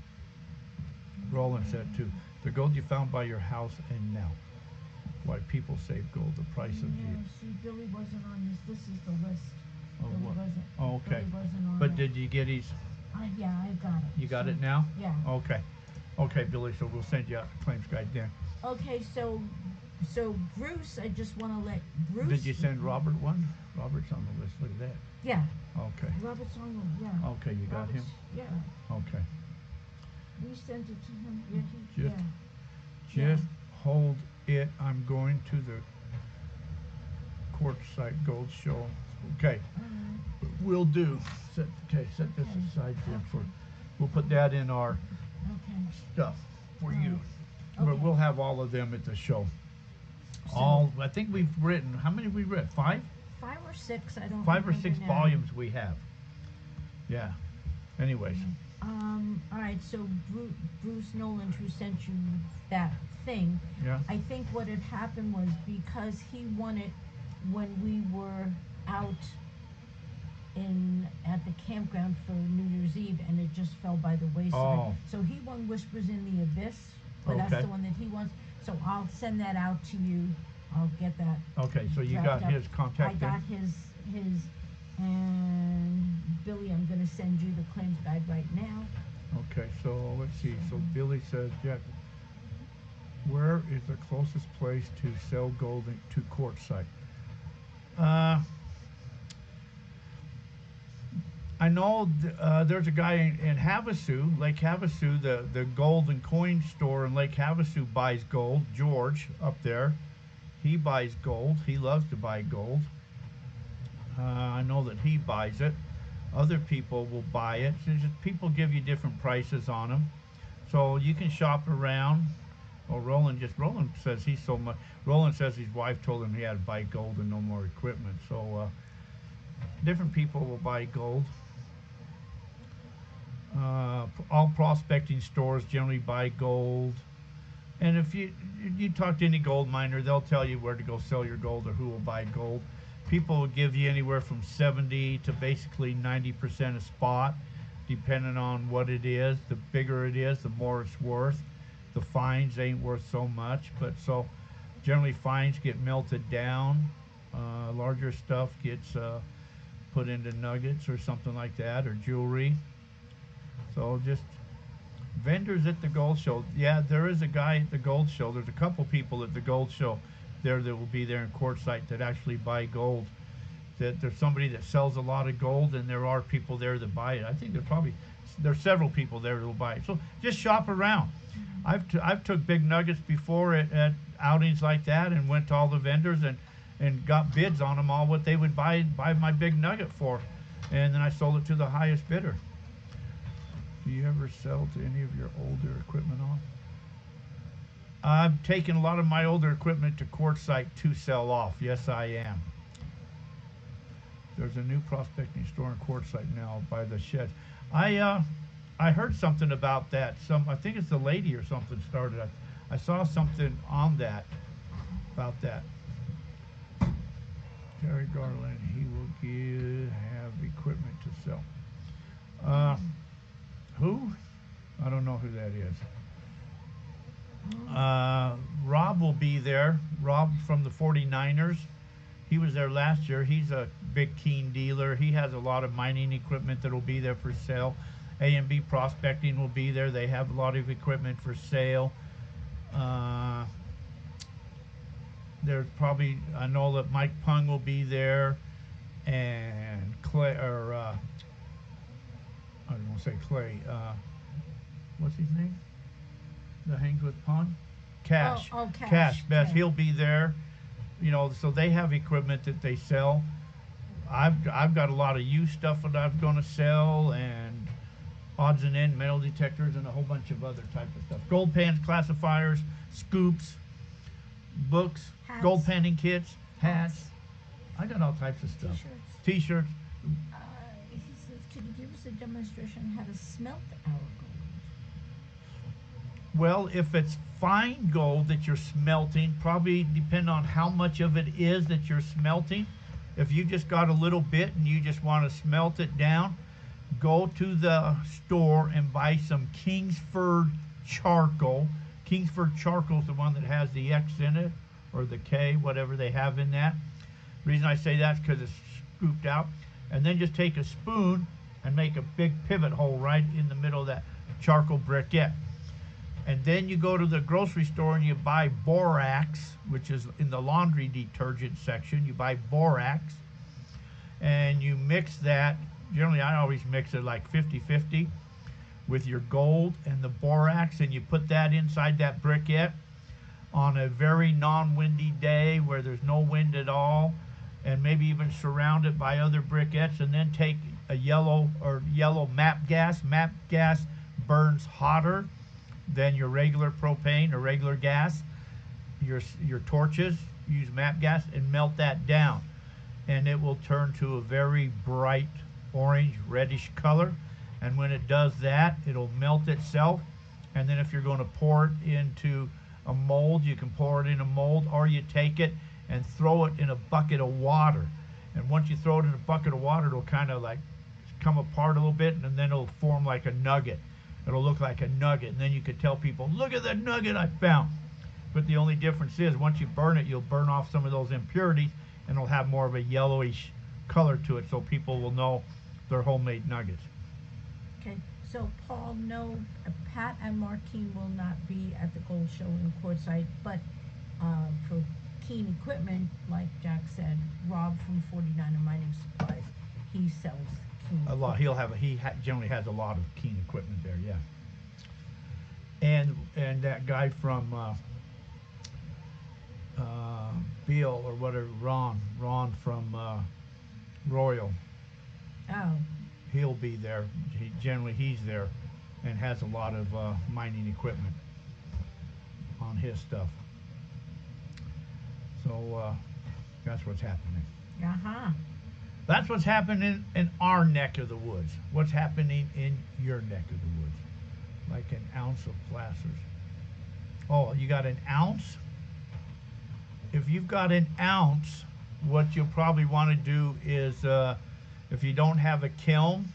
[SPEAKER 2] Roland said too. The gold you found by your house and now. Why people save gold, the price of
[SPEAKER 3] Yeah,
[SPEAKER 2] you.
[SPEAKER 3] see, Billy wasn't on this. This is the list.
[SPEAKER 2] Oh,
[SPEAKER 3] Billy
[SPEAKER 2] what?
[SPEAKER 3] wasn't.
[SPEAKER 2] Oh, okay.
[SPEAKER 3] Billy wasn't on
[SPEAKER 2] But
[SPEAKER 3] that.
[SPEAKER 2] did you get his?
[SPEAKER 3] Yeah, I got it.
[SPEAKER 2] You got
[SPEAKER 3] So,
[SPEAKER 2] it now?
[SPEAKER 3] Yeah.
[SPEAKER 2] Okay. Okay, Billy. So we'll send you out the claims guide then.
[SPEAKER 3] Okay, so Bruce, I just want to let Bruce.
[SPEAKER 2] Did you send Robert one? Robert's on the list. Look at that.
[SPEAKER 3] Yeah.
[SPEAKER 2] Okay.
[SPEAKER 3] Robert's on the, yeah.
[SPEAKER 2] Okay, you got him?
[SPEAKER 3] Yeah.
[SPEAKER 2] Okay.
[SPEAKER 3] We sent it to him. Yeah,
[SPEAKER 2] Just-
[SPEAKER 3] yeah.
[SPEAKER 2] Just hold it. I'm going to the Quartzsite Gold Show. Okay. We'll do. Set this
[SPEAKER 3] Okay.
[SPEAKER 2] aside then for.
[SPEAKER 3] Okay.
[SPEAKER 2] We'll put that in our
[SPEAKER 3] Okay.
[SPEAKER 2] stuff for you.
[SPEAKER 3] Okay.
[SPEAKER 2] But we'll have all of them at the show.
[SPEAKER 3] So-
[SPEAKER 2] I think we've written. How many have we read? 5?
[SPEAKER 3] 5 or 6, I don't
[SPEAKER 2] 5 or
[SPEAKER 3] remember
[SPEAKER 2] 6
[SPEAKER 3] now.
[SPEAKER 2] volumes we have. Yeah. Anyways.
[SPEAKER 3] All right, so Bruce Nolan, who sent you that thing,
[SPEAKER 2] Yeah.
[SPEAKER 3] I think what had happened was because he won it when we were out at the campground for New Year's Eve, and it just fell by the wayside.
[SPEAKER 2] Oh.
[SPEAKER 3] So he won Whispers in the Abyss, but that's
[SPEAKER 2] Okay.
[SPEAKER 3] the one that he wants. So I'll send that out to you. I'll get that.
[SPEAKER 2] Okay, so you got
[SPEAKER 3] wrapped up.
[SPEAKER 2] his contact
[SPEAKER 3] I got his, and Billy, I'm gonna send you the claims guide right now.
[SPEAKER 2] Okay, so let's see. So Billy says, Jack, where is the closest place to sell gold to Quartzsite? I know there's a guy in Havasu, Lake Havasu, the gold and coin store in Lake Havasu buys gold. George up there, he buys gold. He loves to buy gold. I know that he buys it. Other people will buy it. It's just people give you different prices on them, so you can shop around. Well, Roland says he's so much. Roland says his wife told him he had to buy gold and no more equipment. So different people will buy gold. All prospecting stores generally buy gold, and if you talk to any gold miner, they'll tell you where to go sell your gold or who will buy gold. People will give you anywhere from 70 to basically 90% a spot, depending on what it is. The bigger it is, the more it's worth. The fines ain't worth so much, but so generally fines get melted down. Larger stuff gets put into nuggets or something like that, or jewelry. So just vendors at the gold show. Yeah, there is a guy at the gold show. There's a couple people at the gold show there that will be there in Quartzsite that actually buy gold. That there's somebody that sells a lot of gold, and there are people there that buy it. I think there's several people there that will buy it. So just shop around. I've took big nuggets before at outings like that, and went to all the vendors and got bids on them all what they would buy my big nugget for, and then I sold it to the highest bidder. Do you ever sell to any of your older equipment off? I've taken a lot of my older equipment to Quartzsite to sell off. Yes, I am. There's a new prospecting store in Quartzsite now by the shed. I heard something about that. I think it's the lady or something started. I saw something on that about that. Terry Garland, he will have equipment to sell. Who? I don't know who that is. Rob will be there. Rob from the 49ers. He was there last year. He's a big keen dealer. He has a lot of mining equipment that will be there for sale. A&B Prospecting will be there. They have a lot of equipment for sale. There's probably, I know that Mike Pung will be there, and Clay, or I don't want to say Clay. What's his name? That hangs with Pung? Cash.
[SPEAKER 3] Oh, Cash.
[SPEAKER 2] Cash. Best.
[SPEAKER 3] Okay.
[SPEAKER 2] He'll be there. You know, so they have equipment that they sell. I've got a lot of used stuff that I'm going to sell, and odds and end metal detectors and a whole bunch of other type of stuff. Gold pans, classifiers, scoops, books,
[SPEAKER 3] Hats.
[SPEAKER 2] gold panning kits, hats. I got all types of stuff.
[SPEAKER 3] T-shirts.
[SPEAKER 2] T-shirts.
[SPEAKER 3] He says, could you give us a demonstration on how to smelt our gold?
[SPEAKER 2] Well, if it's fine gold that you're smelting, probably depend on how much of it is that you're smelting. If you just got a little bit and you just want to smelt it down, go to the store and buy some Kingsford charcoal. Kingsford charcoal is the one that has the X in it, or the K, whatever they have in that. The reason I say that is because it's scooped out. And then just take a spoon and make a big pivot hole right in the middle of that charcoal briquette. And then you go to the grocery store and you buy borax, which is in the laundry detergent section. You buy borax and you mix that. Generally, I always mix it like 50-50 with your gold and the borax, and you put that inside that briquette on a very non-windy day where there's no wind at all, and maybe even surround it by other briquettes, and then take a yellow MAP gas. MAP gas burns hotter than your regular propane or regular gas. Your torches use MAP gas, and melt that down, and it will turn to a very bright orange reddish color. And when it does that, it'll melt itself. And then if you're going to pour it into a mold, you can pour it in a mold, or you take it and throw it in a bucket of water. And once you throw it in a bucket of water, it'll kind of like come apart a little bit, and then it'll form like a nugget. It'll look like a nugget, and then you could tell people, look at that nugget I found. But the only difference is once you burn it, you'll burn off some of those impurities, and it'll have more of a yellowish color to it, so people will know they're homemade nuggets.
[SPEAKER 3] Okay, so Paul, no, Pat and Marquine will not be at the gold show in Quartzsite, but for Keen Equipment, like Jack said, Rob from 49er Mining Supplies, he sells Keen.
[SPEAKER 2] A lot. Generally has a lot of Keen equipment there, yeah. And that guy from Beal or whatever, Ron from Royal.
[SPEAKER 3] Oh,
[SPEAKER 2] He'll be there. He's there, and has a lot of mining equipment on his stuff. So that's what's happening.
[SPEAKER 3] uh-huh.
[SPEAKER 2] That's what's happening in our neck of the woods. What's happening in your neck of the woods? Like an ounce of placers. Oh, you got an ounce? If you've got an ounce, what you'll probably want to do is, if you don't have a kiln,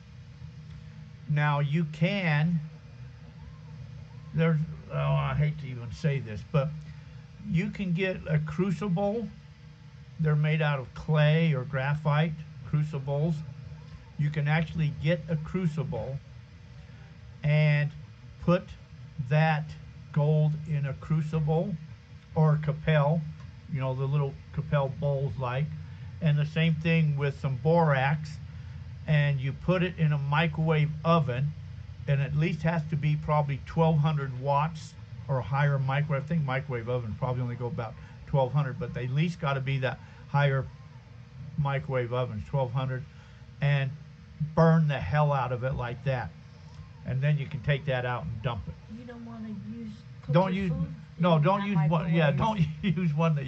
[SPEAKER 2] now you can, I hate to even say this, but you can get a crucible. They're made out of clay or graphite crucibles. You can actually get a crucible and put that gold in a crucible or a capel, the little capel bowls like, and the same thing with some borax, and you put it in a microwave oven, and at least has to be probably 1200 watts or higher microwave. I think microwave oven probably only go about 1200, but they at least got to be that higher microwave ovens, 1200, and burn the hell out of it like that. And then you can take that out and dump it.
[SPEAKER 3] You don't want to use
[SPEAKER 2] Don't
[SPEAKER 3] cooking
[SPEAKER 2] use
[SPEAKER 3] food
[SPEAKER 2] no,
[SPEAKER 3] in
[SPEAKER 2] don't
[SPEAKER 3] that
[SPEAKER 2] use one. Yeah,
[SPEAKER 3] microwave?
[SPEAKER 2] don't use one that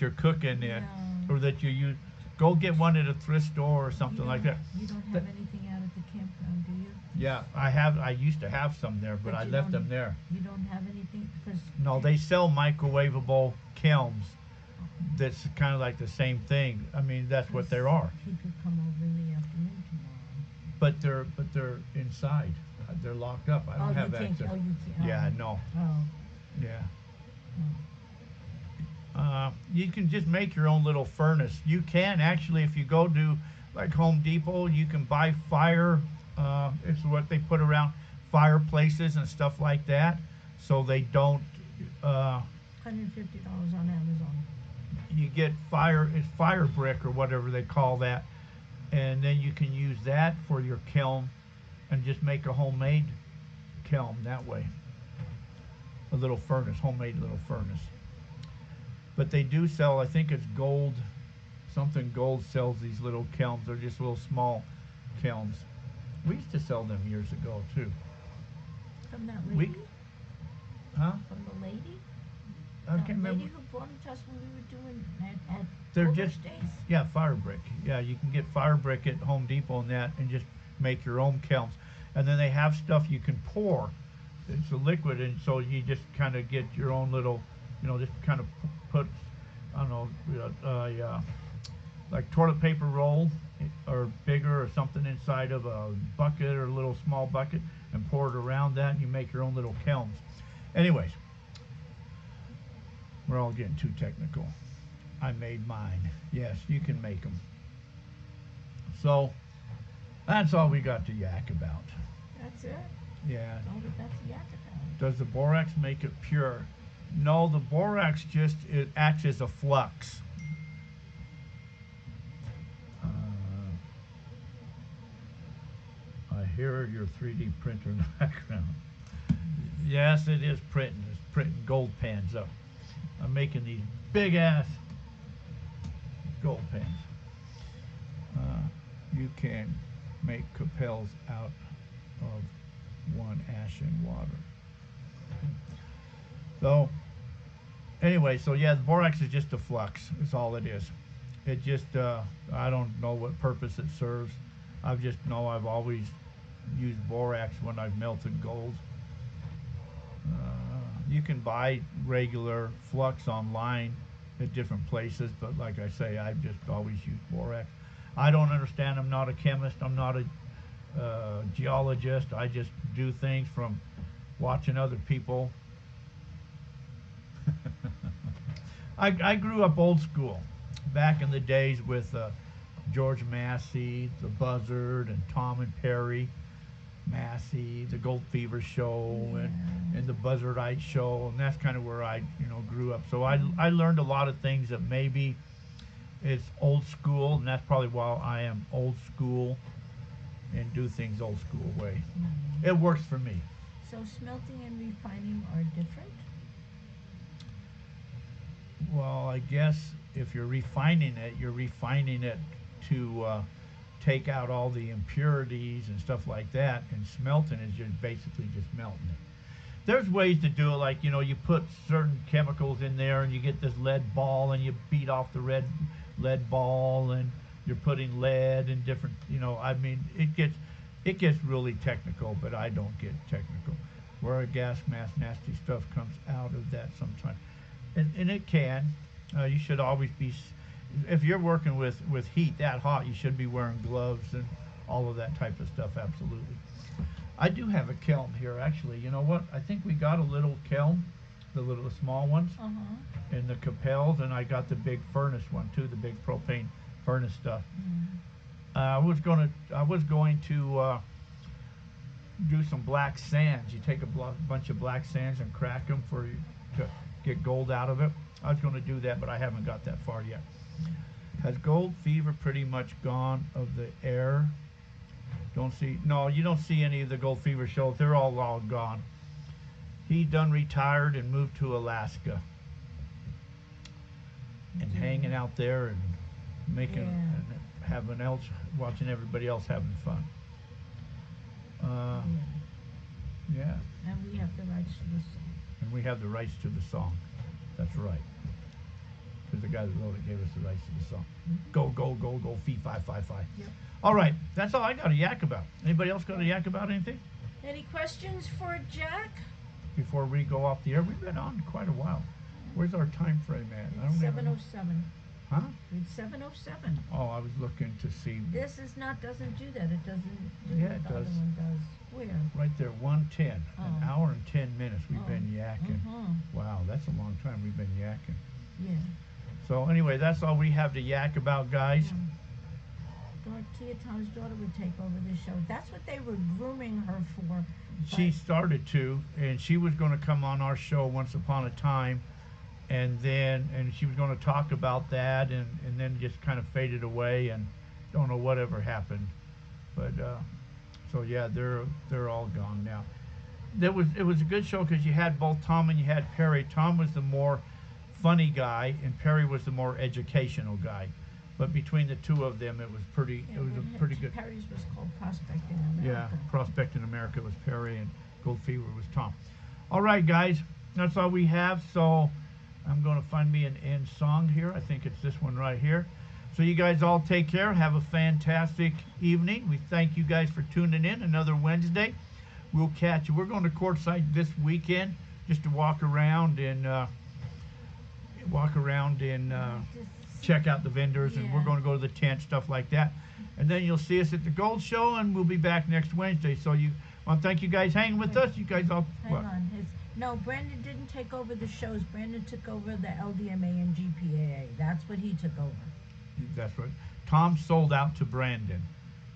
[SPEAKER 2] you're cooking in,
[SPEAKER 3] No.
[SPEAKER 2] or that you use. Go get one at a thrift store or
[SPEAKER 3] You
[SPEAKER 2] something like
[SPEAKER 3] don't-
[SPEAKER 2] that.
[SPEAKER 3] You don't have anything out at the campground, do you?
[SPEAKER 2] Yeah, I used to have some there, but I
[SPEAKER 3] you
[SPEAKER 2] left
[SPEAKER 3] don't-
[SPEAKER 2] them there.
[SPEAKER 3] You don't have anything because
[SPEAKER 2] No, they sell microwavable kilns. That's kind of like the same thing. I mean, that's what they are.
[SPEAKER 3] He could come over in the afternoon tomorrow.
[SPEAKER 2] But they're inside. They're locked up. I don't have
[SPEAKER 3] you can't.
[SPEAKER 2] access.
[SPEAKER 3] Oh, you can't.
[SPEAKER 2] Yeah, no.
[SPEAKER 3] Oh.
[SPEAKER 2] Yeah.
[SPEAKER 3] Oh.
[SPEAKER 2] You can just make your own little furnace. You can actually, if you go to like Home Depot, you can buy fire. It's what they put around fireplaces and stuff like that, so they don't.
[SPEAKER 3] $150 on Amazon.
[SPEAKER 2] you get it's fire brick or whatever they call that, and then you can use that for your kiln and just make a homemade kiln that way. A little furnace, homemade little furnace. But they do sell, I think it's Gold, something Gold sells these little kilns. They're just little small kilns. We used to sell them years ago too.
[SPEAKER 3] From that lady?
[SPEAKER 2] Huh?
[SPEAKER 3] From the lady?
[SPEAKER 2] I
[SPEAKER 3] The
[SPEAKER 2] can't remember.
[SPEAKER 3] lady who brought them to us when we were doing at
[SPEAKER 2] They're
[SPEAKER 3] Culver's
[SPEAKER 2] just,
[SPEAKER 3] Days?
[SPEAKER 2] yeah, fire brick. Yeah, you can get fire brick at Home Depot and that and just make your own kilns. And then they have stuff you can pour. It's a liquid, and so you just kind of get your own little, just kind of put, I don't know, like toilet paper roll or bigger or something inside of a bucket or a little small bucket and pour it around that, and you make your own little kilns. Anyways, we're all getting too technical. I made mine. Yes, you can make them. So that's all we got to yak about.
[SPEAKER 3] That's it?
[SPEAKER 2] Yeah.
[SPEAKER 3] Oh, but that's yak about.
[SPEAKER 2] Does the borax make it pure? No, the borax it acts as a flux. I hear your 3D printer in the background. Yes, it is printing. It's printing gold pans up. I'm making these big ass gold pans. You can make capels out of one ash and water. So, anyway, so yeah, the borax is just a flux. That's all it is. It just, I don't know what purpose it serves. I've always used borax when I've melted gold. You can buy regular flux online at different places, but like I say, I've just always used borax. I don't understand. I'm not a chemist. I'm not a geologist. I just do things from watching other people. I grew up old school, back in the days with George Massey, the Buzzard, and Tom and Perry. Massey, the Gold Fever show, and the Buzzardite show, and that's kind of where I grew up. So I learned a lot of things that maybe it's old school, and that's probably why I am old school and do things old school way. It works for me.
[SPEAKER 3] So smelting and refining are different?
[SPEAKER 2] Well, I guess if you're refining it to take out all the impurities and stuff like that, and smelting is just basically just melting it. There's ways to do it, like you put certain chemicals in there and you get this lead ball and you beat off the lead ball and you're putting lead and different, I mean, it gets really technical, but I don't get technical. Where a gas mask nasty stuff comes out of that sometimes, and it can. You should always be, if you're working with heat that hot, you should be wearing gloves and all of that type of stuff. Absolutely. I do have a kiln here, actually. You know what? I think we got a little kiln, the small ones, and the capels, and I got the big furnace one too, the big propane furnace stuff. I was going to do some black sands. You take a bunch of black sands and crack them to get gold out of it. I was going to do that, but I haven't got that far yet. Has gold fever pretty much gone of the air? No, you don't see any of the gold fever shows. They're all gone. He done retired and moved to Alaska and hanging out there and making and watching everybody else having fun. Yeah.
[SPEAKER 3] And we have the rights to the song.
[SPEAKER 2] And we have the rights to the song. That's right. Because the guy that wrote it gave us the rights to the song. Go, go, go, go, fee, fi, fi, fi.
[SPEAKER 3] Yep.
[SPEAKER 2] All right. That's all I got to yak about. Anybody else got to yak about anything?
[SPEAKER 3] Any questions for Jack?
[SPEAKER 2] Before we go off the air, we've been on quite a while. Where's our time frame at? I don't even know.
[SPEAKER 3] 7:07.
[SPEAKER 2] Huh?
[SPEAKER 3] It's 7:07.
[SPEAKER 2] Oh, I was looking to see.
[SPEAKER 3] This doesn't do that. It doesn't do
[SPEAKER 2] Yeah,
[SPEAKER 3] what
[SPEAKER 2] it
[SPEAKER 3] the other
[SPEAKER 2] does.
[SPEAKER 3] one does. Where?
[SPEAKER 2] Right there, 1:10. An
[SPEAKER 3] Oh.
[SPEAKER 2] hour and 10 minutes we've been yakking.
[SPEAKER 3] Uh-huh.
[SPEAKER 2] Wow, that's a long time we've been yakking.
[SPEAKER 3] Yeah.
[SPEAKER 2] So anyway, that's all we have to yak about, guys.
[SPEAKER 3] Tia Tom's daughter would take over the show. That's what they were grooming her for.
[SPEAKER 2] She started to, and she was going to come on our show once upon a time, and she was going to talk about that, and then just kind of faded away, and don't know whatever happened. But so yeah, they're all gone now. It was a good show because you had both Tom and you had Perry. Tom was the more funny guy, and Perry was the more educational guy. But between the two of them, it was pretty good.
[SPEAKER 3] Perry's was called Prospecting America.
[SPEAKER 2] Yeah, Prospecting America was Perry, and Gold Fever was Tom. All right, guys, that's all we have. So I'm going to find me an end song here. I think it's this one right here. So you guys all take care. Have a fantastic evening. We thank you guys for tuning in. Another Wednesday. We'll catch you. We're going to Courtside this weekend just to walk around and check out the vendors, and we're going to go to the tent, stuff like that. And then you'll see us at the Gold Show, and we'll be back next Wednesday. So I want to thank you guys hanging with us. You guys all...
[SPEAKER 3] Hang on. No, Brandon didn't take over the shows. Brandon took over the LDMA and GPAA. That's what he took over.
[SPEAKER 2] That's right. Tom sold out to Brandon,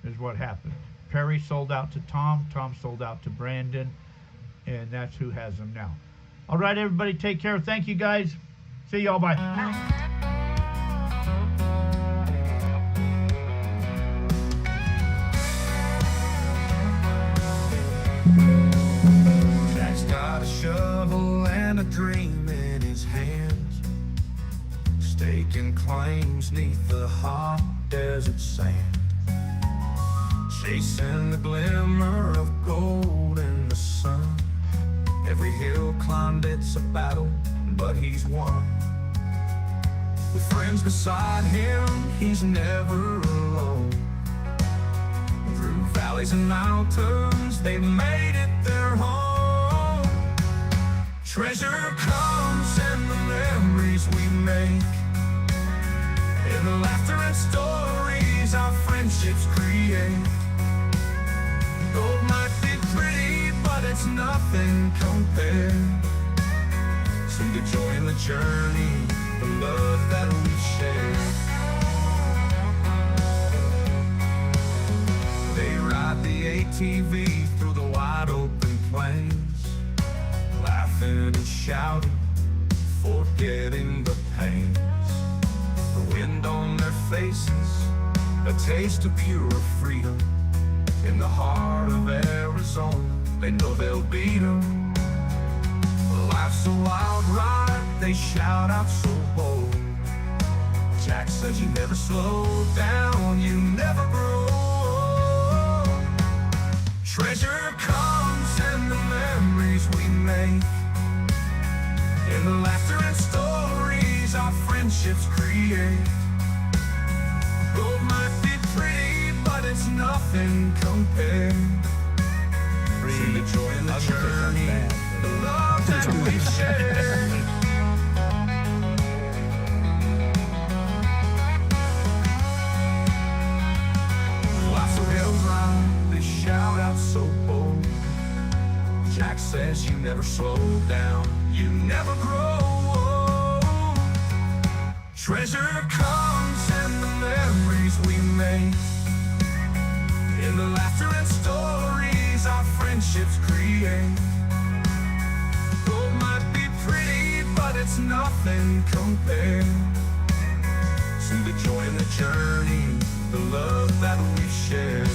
[SPEAKER 2] is what happened. Perry sold out to Tom. Tom sold out to Brandon, and that's who has them now. All right, everybody, take care. Thank you, guys. See y'all. Bye.
[SPEAKER 1] Jack's got a shovel and a dream in his hands, staking claims neath the hot desert sand, chasing the glimmer of gold in the sun. Every hill climbed, it's a battle, but he's won. With friends beside him, he's never alone. Through valleys and mountains, they've made it their home. Treasure comes in the memories we make, in the laughter and stories our friendships create. Gold might be pretty, but it's nothing compared to the joy in the journey, the love that we share. They ride the ATV through the wide open plains, laughing and shouting, forgetting the pains. The wind on their faces, a taste of pure freedom. In the heart of Arizona, they know they'll beat 'em. Life's a wild ride, they shout out so bold. Jack says you never slow down, you never grow. Treasure comes in the memories we make, in the laughter and stories our friendships create. Gold might be pretty, but it's nothing compared to the joy in the journey, the love that we share. Lots of hills run, they shout out so bold. Jack says you never slow down, you never grow. Treasure comes in the memories we make, in the laughter and stories our friendships create. Gold might be pretty, but it's nothing compared to the joy in the journey, the love that we share.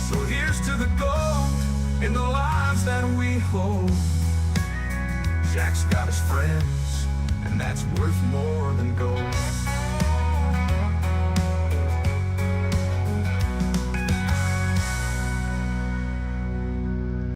[SPEAKER 1] So here's to the gold in the lives that we hold. Jack's got his friends, and that's worth more than gold.